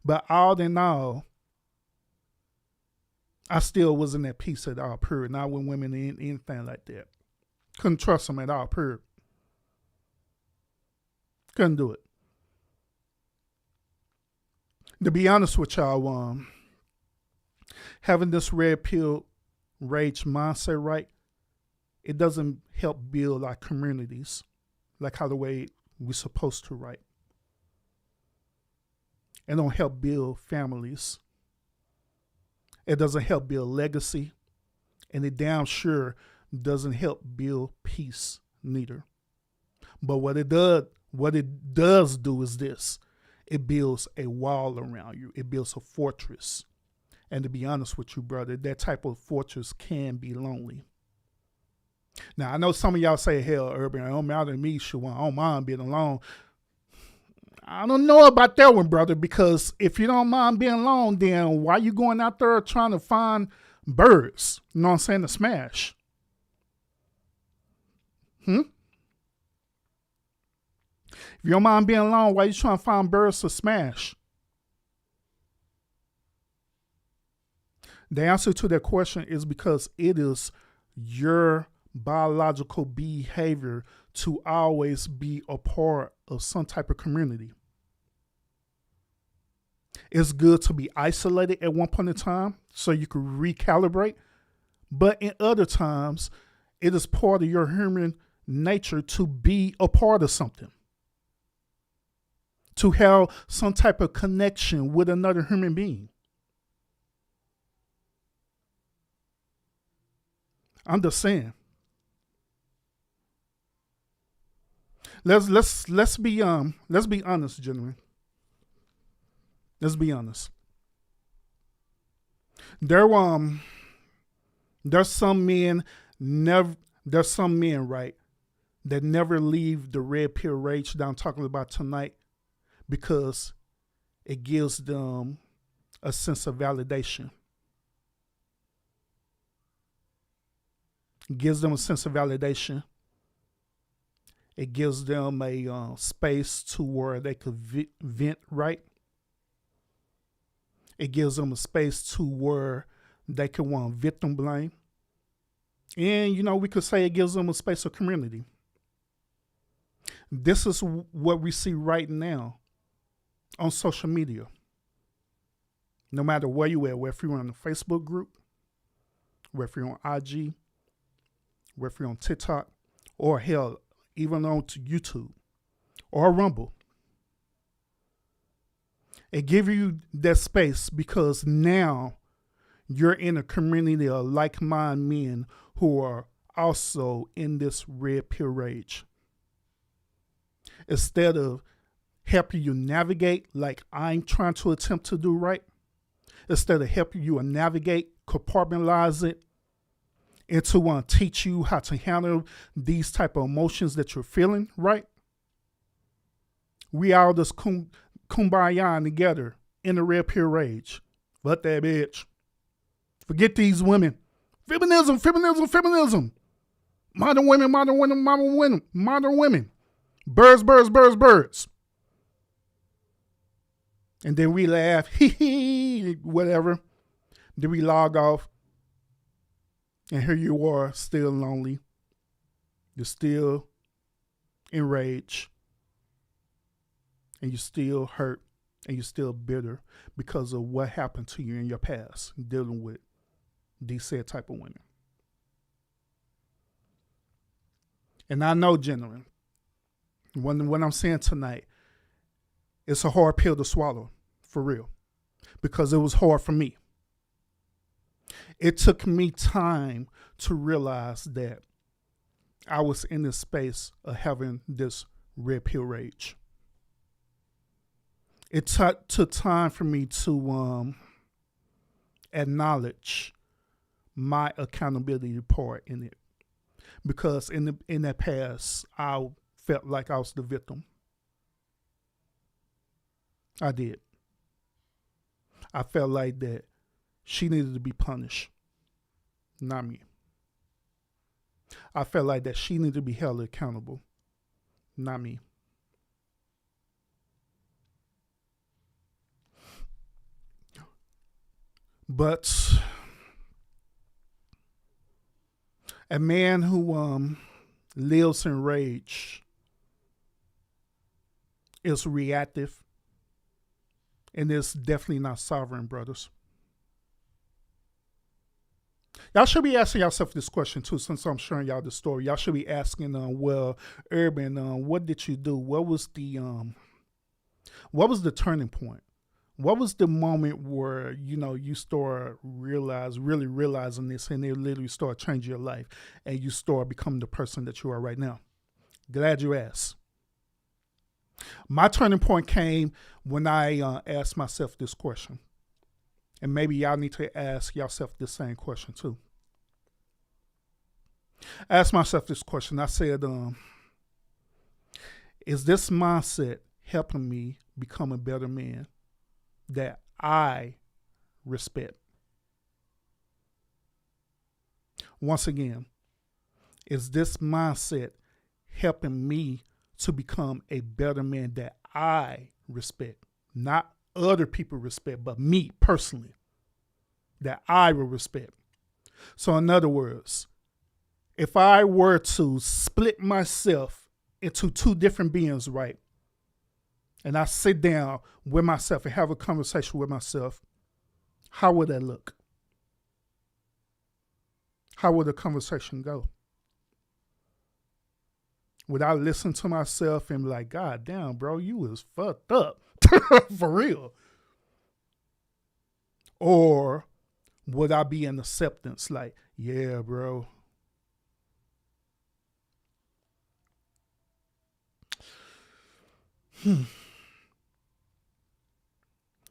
But all in all, I still wasn't at peace at all, period. Not with women and anything like that. Couldn't trust them at all, period. Couldn't do it. To be honest with y'all, having this red pill rage mindset, right, it doesn't help build our communities like how the way we're supposed to, right? It don't help build families. It doesn't help build legacy. And it damn sure doesn't help build peace neither. But what it does do is this. It builds a wall around you. It builds a fortress. And to be honest with you, brother, that type of fortress can be lonely. Now, I know some of y'all say, hell, Urban, it don't matter to me, sure, I don't mind being alone. I don't know about that one, brother, because if you don't mind being alone, then why you going out there trying to find birds, you know what I'm saying, to smash? If you don't mind being alone, why you trying to find birds to smash? The answer to that question is because it is your biological behavior to always be a part of some type of community. It's good to be isolated at one point in time so you can recalibrate. But in other times, it is part of your human nature to be a part of something. To have some type of connection with another human being. I'm just saying. Let's be honest, gentlemen. Let's be honest. There's some men, right, that never leave the red pill rage that I'm talking about tonight because It gives them a sense of validation. It gives them a sense of validation. It gives them a space to where they could vent right. It gives them a space to where they can want victim blame. And, we could say it gives them a space of community. This is what we see right now on social media. No matter where you at, whether you're on the Facebook group, whether you're on IG, whether you're on TikTok, or hell, even on to YouTube or Rumble. It gives you that space because now you're in a community of like-minded men who are also in this red pill rage. Instead of helping you navigate like I'm trying to attempt to do right, instead of helping you navigate, compartmentalize it, and to teach you how to handle these type of emotions that you're feeling, right? We all just kumbaya together in the red pill rage. Fuck that bitch. Forget these women. Feminism, feminism, feminism. Modern women, modern women, modern women, modern women. Birds, birds, birds, birds. And then we laugh, hee hee, whatever. Then we log off. And here you are, still lonely. You're still enraged. And you're still hurt. And you're still bitter because of what happened to you in your past, dealing with these said type of women. And I know, gentlemen, what I'm saying tonight, it's a hard pill to swallow, for real, because it was hard for me. It took me time to realize that I was in this space of having this red pill rage. It took time for me to acknowledge my accountability part in it, because in that past, I felt like I was the victim. I did. I felt like that she needed to be punished, not me. I felt like that she needed to be held accountable, not me. But a man who lives in rage is reactive and is definitely not sovereign, brothers. Y'all should be asking yourself this question too, since I'm sharing y'all the story. Y'all should be asking, well, Urban, what did you do? What was the turning point? What was the moment where, you start really realizing this, and it literally start changing your life and you start becoming the person that you are right now? Glad you asked. My turning point came when I asked myself this question. And maybe y'all need to ask yourself the same question too. I asked myself this question. I said, is this mindset helping me become a better man that I respect? Once again, is this mindset helping me to become a better man that I respect? Not other people respect, but me personally, that I will respect. So in other words, if I were to split myself into two different beings, right, and I sit down with myself and have a conversation with myself, how would that look? How would the conversation go? Would I listen to myself and be like, God damn, bro, you was fucked up. For real. Or would I be in acceptance like, yeah, bro.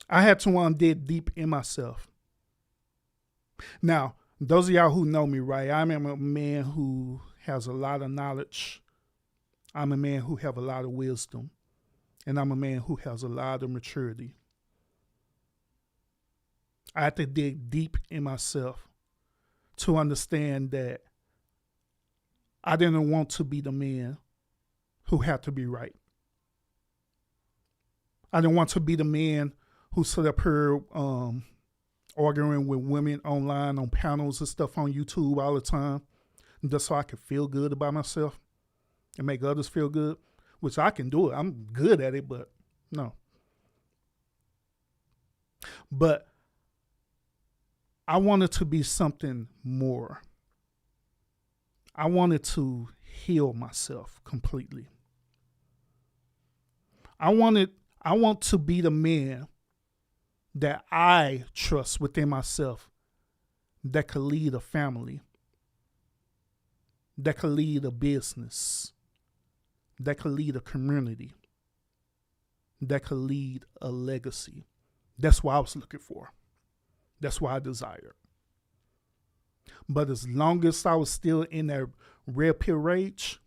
I had to dig deep in myself. Now, those of y'all who know me, right, I'm a man who has a lot of knowledge. I'm a man who have a lot of wisdom. And I'm a man who has a lot of maturity. I had to dig deep in myself to understand that I didn't want to be the man who had to be right. I didn't want to be the man who sit up here arguing with women online on panels and stuff on YouTube all the time, just so I could feel good about myself and make others feel good, which I can do it. I'm good at it, but no. But I wanted to be something more. I wanted to heal myself completely. I want to be the man that I trust within myself that could lead a family, that could lead a business, that could lead a community, that could lead a legacy. That's what I was looking for. That's what I desired. But as long as I was still in that red pill rage,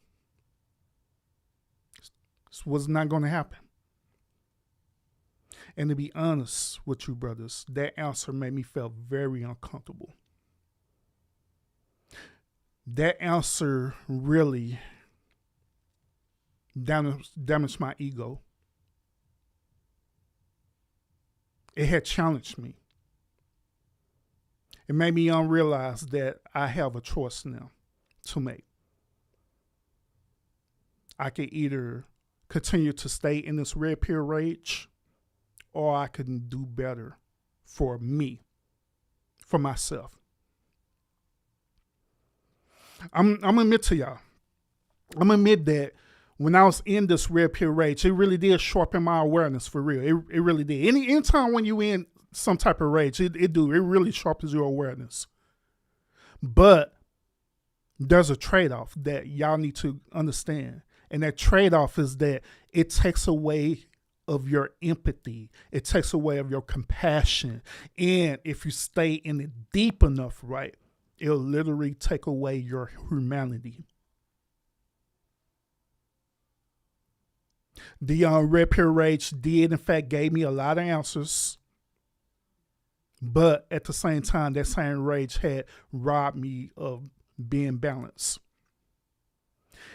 this was not going to happen. And to be honest with you, brothers, that answer made me feel very uncomfortable. That answer really damaged my ego. It had challenged me. It made me realize that I have a choice now to make. I can either continue to stay in this red pill rage, or I can do better for me, for myself. I'm admit to y'all. I'm admit that when I was in this red pill rage, it really did sharpen my awareness for real. It really did. Anytime when you in some type of rage, it really sharpens your awareness. But there's a trade-off that y'all need to understand. And that trade-off is that it takes away of your empathy. It takes away of your compassion. And if you stay in it deep enough, right, it'll literally take away your humanity. The red pill rage did, in fact, gave me a lot of answers. But at the same time, that same rage had robbed me of being balanced.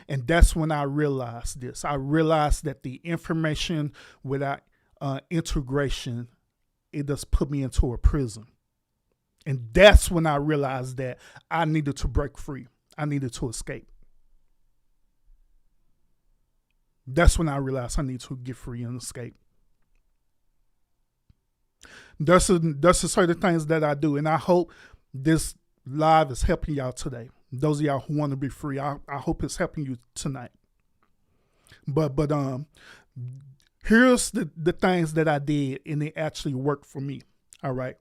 And that's when I realized this. I realized that the information without integration, it just put me into a prison. And that's when I realized that I needed to break free. I needed to escape. That's when I realized I need to get free and escape. That's the certain things that I do. And I hope this live is helping y'all today. Those of y'all who want to be free, I hope it's helping you tonight. But here's the things that I did, and it actually worked for me. All right.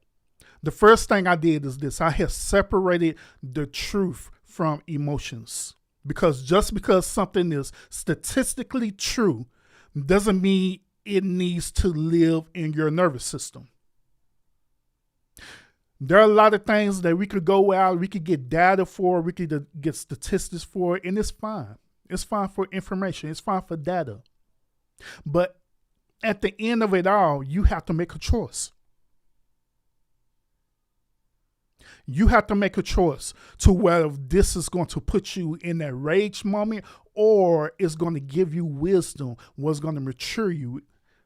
The first thing I did is this. I have separated the truth from emotions. Because just because something is statistically true doesn't mean it needs to live in your nervous system. There are a lot of things that we could go out, we could get data for, we could get statistics for, and it's fine. It's fine for information. It's fine for data. But at the end of it all, you have to make a choice. You have to make a choice to whether this is going to put you in that rage moment or it's going to give you wisdom, what's going to mature you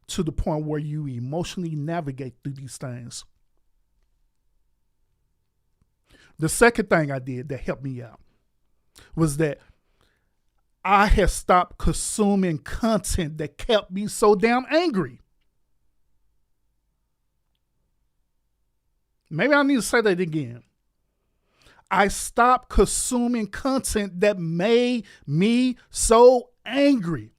to the point where you emotionally navigate through these things. The second thing I did that helped me out was that I had stopped consuming content that kept me so damn angry. Maybe I need to say that again. I stopped consuming content that made me so angry.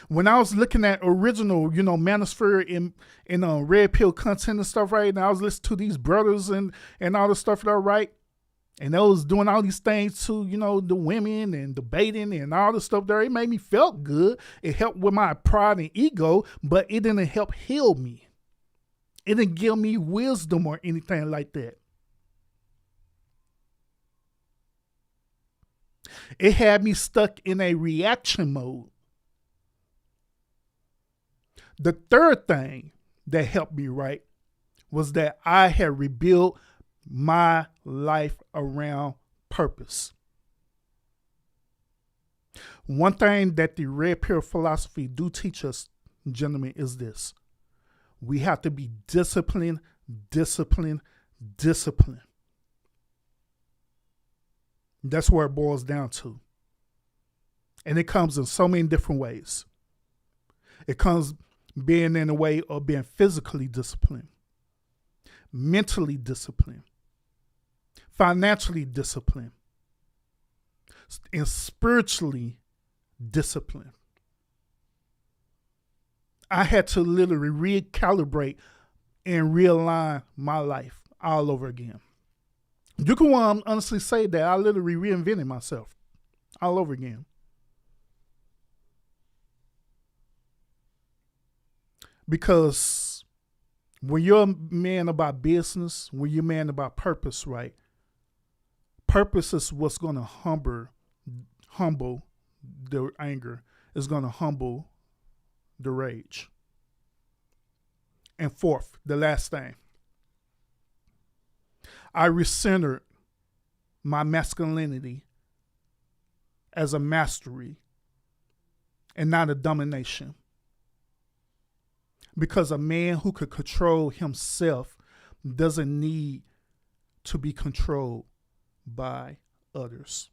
When I was looking at original, manosphere and red pill content and stuff, right? And I was listening to these brothers and all the stuff that are right. And they was doing all these things to, the women and debating and all the stuff there. It made me felt good. It helped with my pride and ego, but it didn't help heal me. It didn't give me wisdom or anything like that. It had me stuck in a reaction mode. The third thing that helped me, right, was that I had rebuilt my life around purpose. One thing that the red pill philosophy do teach us, gentlemen, is this. We have to be disciplined, disciplined, disciplined. That's where it boils down to. And it comes in so many different ways. It comes being in a way of being physically disciplined, mentally disciplined, financially disciplined, and spiritually disciplined. I had to literally recalibrate and realign my life all over again. You can honestly say that I literally reinvented myself all over again. Because when you're a man about business, when you're a man about purpose, right? Purpose is what's going to humble the anger. It's going to humble the rage. And fourth, the last thing. I recentered my masculinity as a mastery and not a domination. Because a man who could control himself doesn't need to be controlled by others.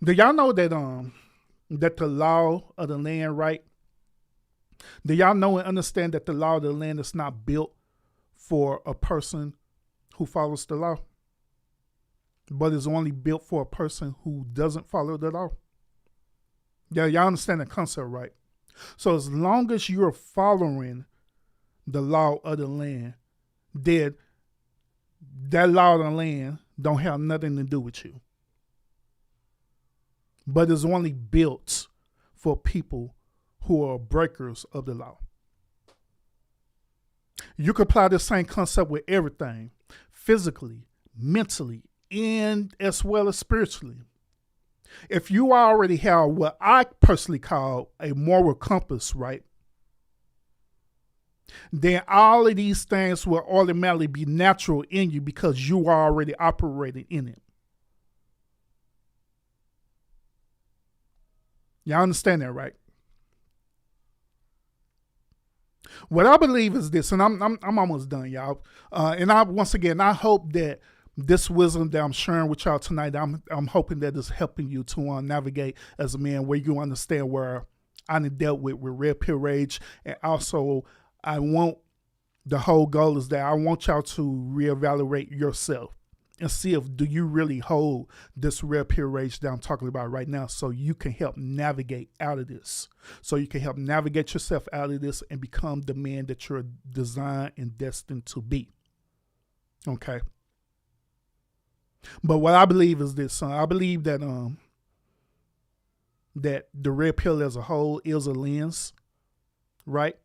Do y'all know that the law of the land, right? Do y'all know and understand that the law of the land is not built for a person who follows the law, but is only built for a person who doesn't follow the law? Yeah, y'all understand the concept, right? So as long as you're following the law of the land, then that law of the land don't have nothing to do with you. But it's only built for people who are breakers of the law. You can apply the same concept with everything, physically, mentally, and as well as spiritually. If you already have what I personally call a moral compass, right, then all of these things will automatically be natural in you because you are already operating in it. Y'all understand that, right? What I believe is this, and I'm almost done, y'all. And once again, I hope that this wisdom that I'm sharing with y'all tonight, I'm hoping that it's helping you to navigate as a man, where you understand where I dealt with red pill rage. And also, the whole goal is that I want y'all to reevaluate yourself and see if do you really hold this red pill rage that I'm talking about right now, so you can help navigate out of this. So you can help navigate yourself out of this and become the man that you're designed and destined to be. Okay? But what I believe is this. I believe that that the red pill as a whole is a lens, right?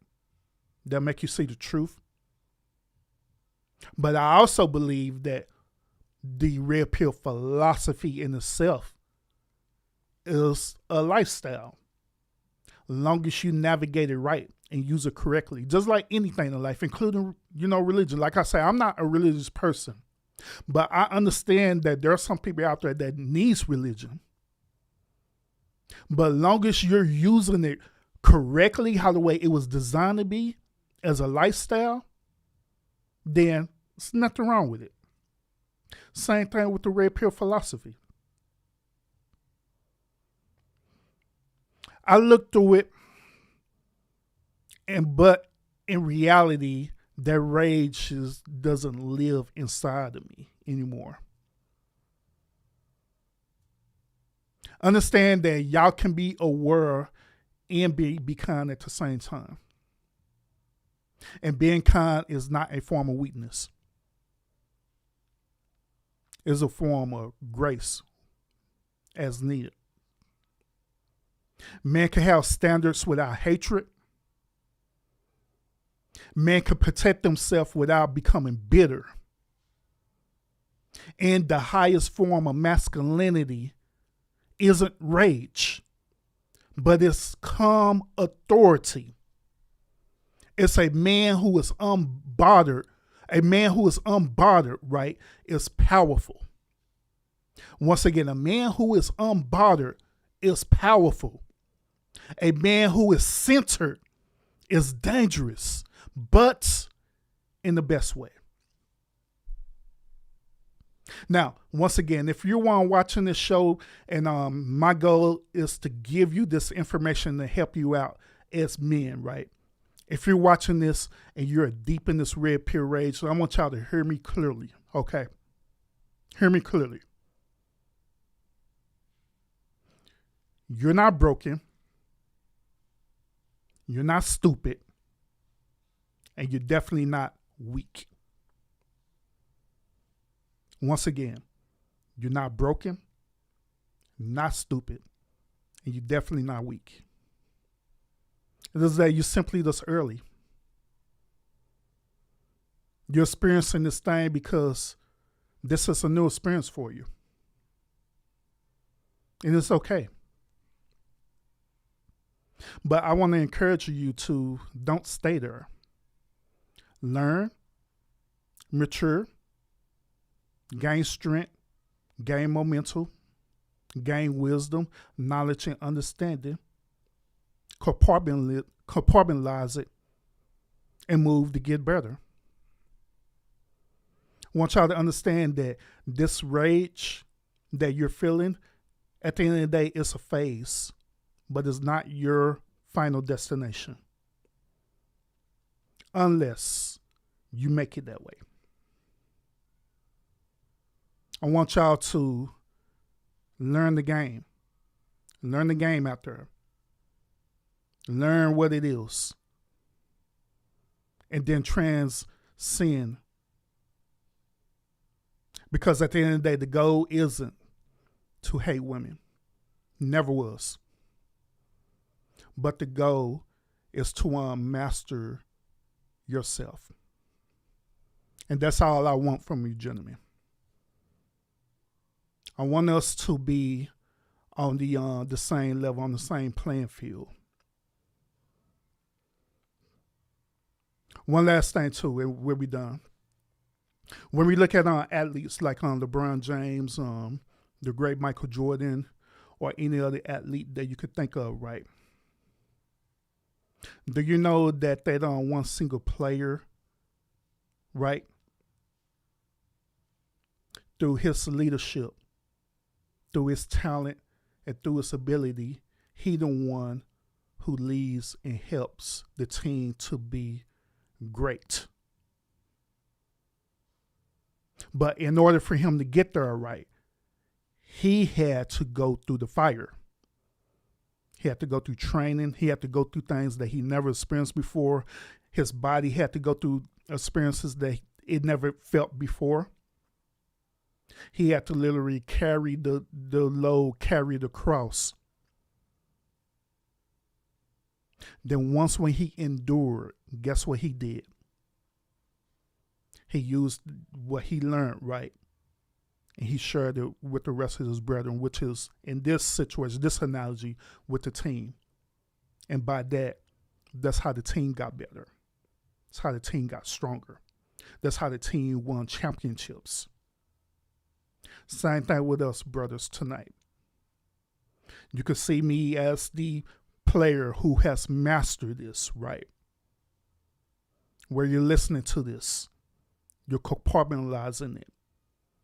That make you see the truth. But I also believe that the red pill philosophy in itself is a lifestyle. As long as you navigate it right and use it correctly, just like anything in life, including, religion. Like I say, I'm not a religious person, but I understand that there are some people out there that needs religion. But as long as you're using it correctly, how the way it was designed to be as a lifestyle, then there's nothing wrong with it. Same thing with the red pill philosophy. I looked through it, but in reality, that rage doesn't live inside of me anymore. Understand that y'all can be aware and be kind at the same time. And being kind is not a form of weakness. It's a form of grace as needed. Man can have standards without hatred. Man can protect himself without becoming bitter. And the highest form of masculinity isn't rage, but it's calm authority. It's a man who is unbothered. A man who is unbothered, right, is powerful. Once again, a man who is unbothered is powerful. A man who is centered is dangerous, but in the best way. Now, once again, if you're one watching this show, and my goal is to give you this information to help you out as men, right? If you're watching this and you're deep in this red pill rage, so I want y'all to hear me clearly, okay? Hear me clearly. You're not broken. You're not stupid. And you're definitely not weak. Once again, you're not broken, not stupid, and you're definitely not weak. It is that you're simply just early. You're experiencing this thing because this is a new experience for you. And it's okay. But I want to encourage you to don't stay there. Learn, mature, gain strength, gain momentum, gain wisdom, knowledge, and understanding, compartmentalize it, and move to get better. I want y'all to understand that this rage that you're feeling, at the end of the day, it's a phase, but it's not your final destination. Unless you make it that way. I want y'all to learn the game. Learn the game out there. Learn what it is. And then transcend. Because at the end of the day, the goal isn't to hate women. Never was. But the goal is to master yourself. And that's all I want from you, gentlemen. I want us to be on the same level, on the same playing field. One last thing too, and we'll be done. When we look at athletes like LeBron James, the great Michael Jordan, or any other athlete that you could think of, right? Do you know that they don't one single player, right? Through his leadership, through his talent, and through his ability, he the one who leads and helps the team to be great. But in order for him to get there right, he had to go through the fire. He had to go through training. He had to go through things that he never experienced before. His body had to go through experiences that it never felt before. He had to literally carry the load, carry the cross. Then once when he endured, guess what he did? He used what he learned, right? And he shared it with the rest of his brethren, which is, in this situation, this analogy, with the team. And by that, that's how the team got better. That's how the team got stronger. That's how the team won championships. Same thing with us, brothers, tonight. You can see me as the player who has mastered this, right? Where you're listening to this, you're compartmentalizing it.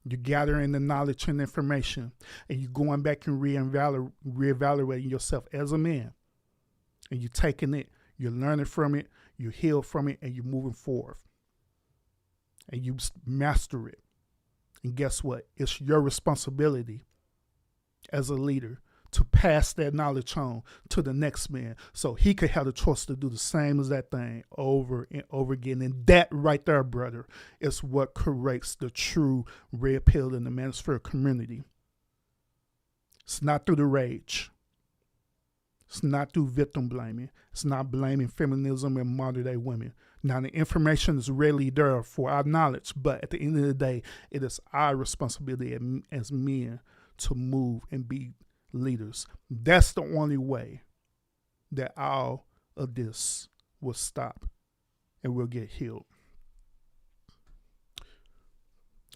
You're gathering the knowledge and information, and you're going back and reevaluating yourself as a man. And you're taking it, you're learning from it, you heal from it, and you're moving forward. And you master it. And guess what? It's your responsibility as a leader to pass that knowledge on to the next man so he could have the choice to do the same as that thing over and over again. And that right there, brother, is what creates the true red pill in the manosphere community. It's not through the rage. It's not through victim blaming. It's not blaming feminism and modern day women. Now, the information is really there for our knowledge, but at the end of the day, it is our responsibility as men to move and be leaders. That's the only way that all of this will stop and we'll get healed.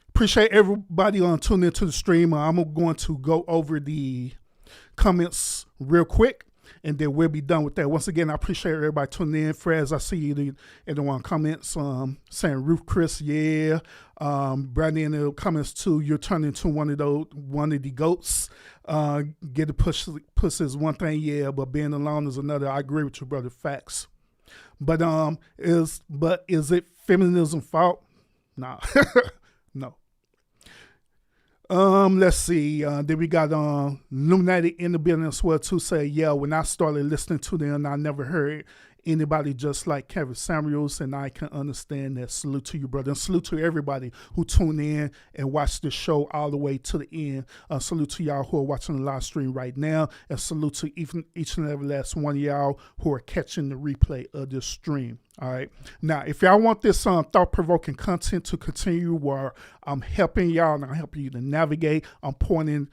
Appreciate everybody on tuning into the stream. I'm going to go over the comments real quick, and then we'll be done with that. Once again, I appreciate everybody tuning in. Frez, I see you in the one comments saying Ruth Chris, yeah. Brandy in the comments too. You're turning into one of the goats. Get the pussy is one thing, yeah, but being alone is another. I agree with you, brother. Facts. But is it feminism fault? Nah, no. Let's see. Then we got Illuminati in the building as well too. Say, yeah, when I started listening to them, I never heard anybody just like Kevin Samuels, and I can understand that. Salute to you, brother, and salute to everybody who tuned in and watched the show all the way to the end. Salute to y'all who are watching the live stream right now, and salute to each and every last one of y'all who are catching the replay of this stream. All right. Now, if y'all want this thought-provoking content to continue, where I'm helping y'all and I'm helping you to navigate, I'm pointing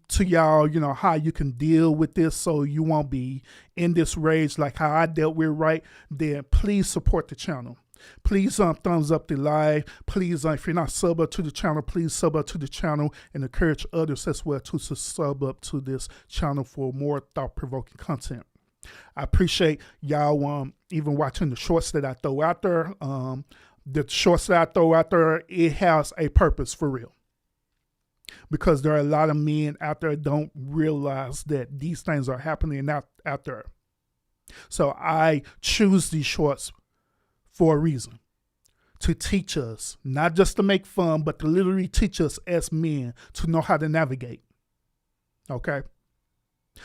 to y'all, how you can deal with this so you won't be in this rage like how I dealt with, right? Then please support the channel. Please thumbs up the live. Please, if you're not sub up to the channel, please sub up to the channel and encourage others as well to sub up to this channel for more thought-provoking content. I appreciate y'all even watching the shorts that I throw out there. The shorts that I throw out there, it has a purpose for real. Because there are a lot of men out there that don't realize that these things are happening out there. So I choose these shorts for a reason. To teach us, not just to make fun, but to literally teach us as men to know how to navigate. Okay?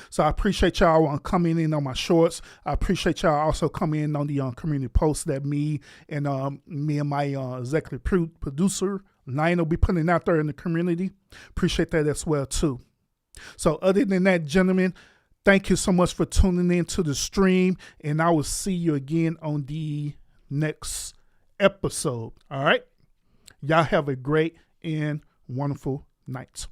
So I appreciate y'all coming in on my shorts. I appreciate y'all also coming in on the community posts that me and my executive producer, Lion, will be putting out there in the community. Appreciate that as well, too. So other than that, gentlemen, thank you so much for tuning in to the stream, and I will see you again on the next episode. All right? Y'all have a great and wonderful night.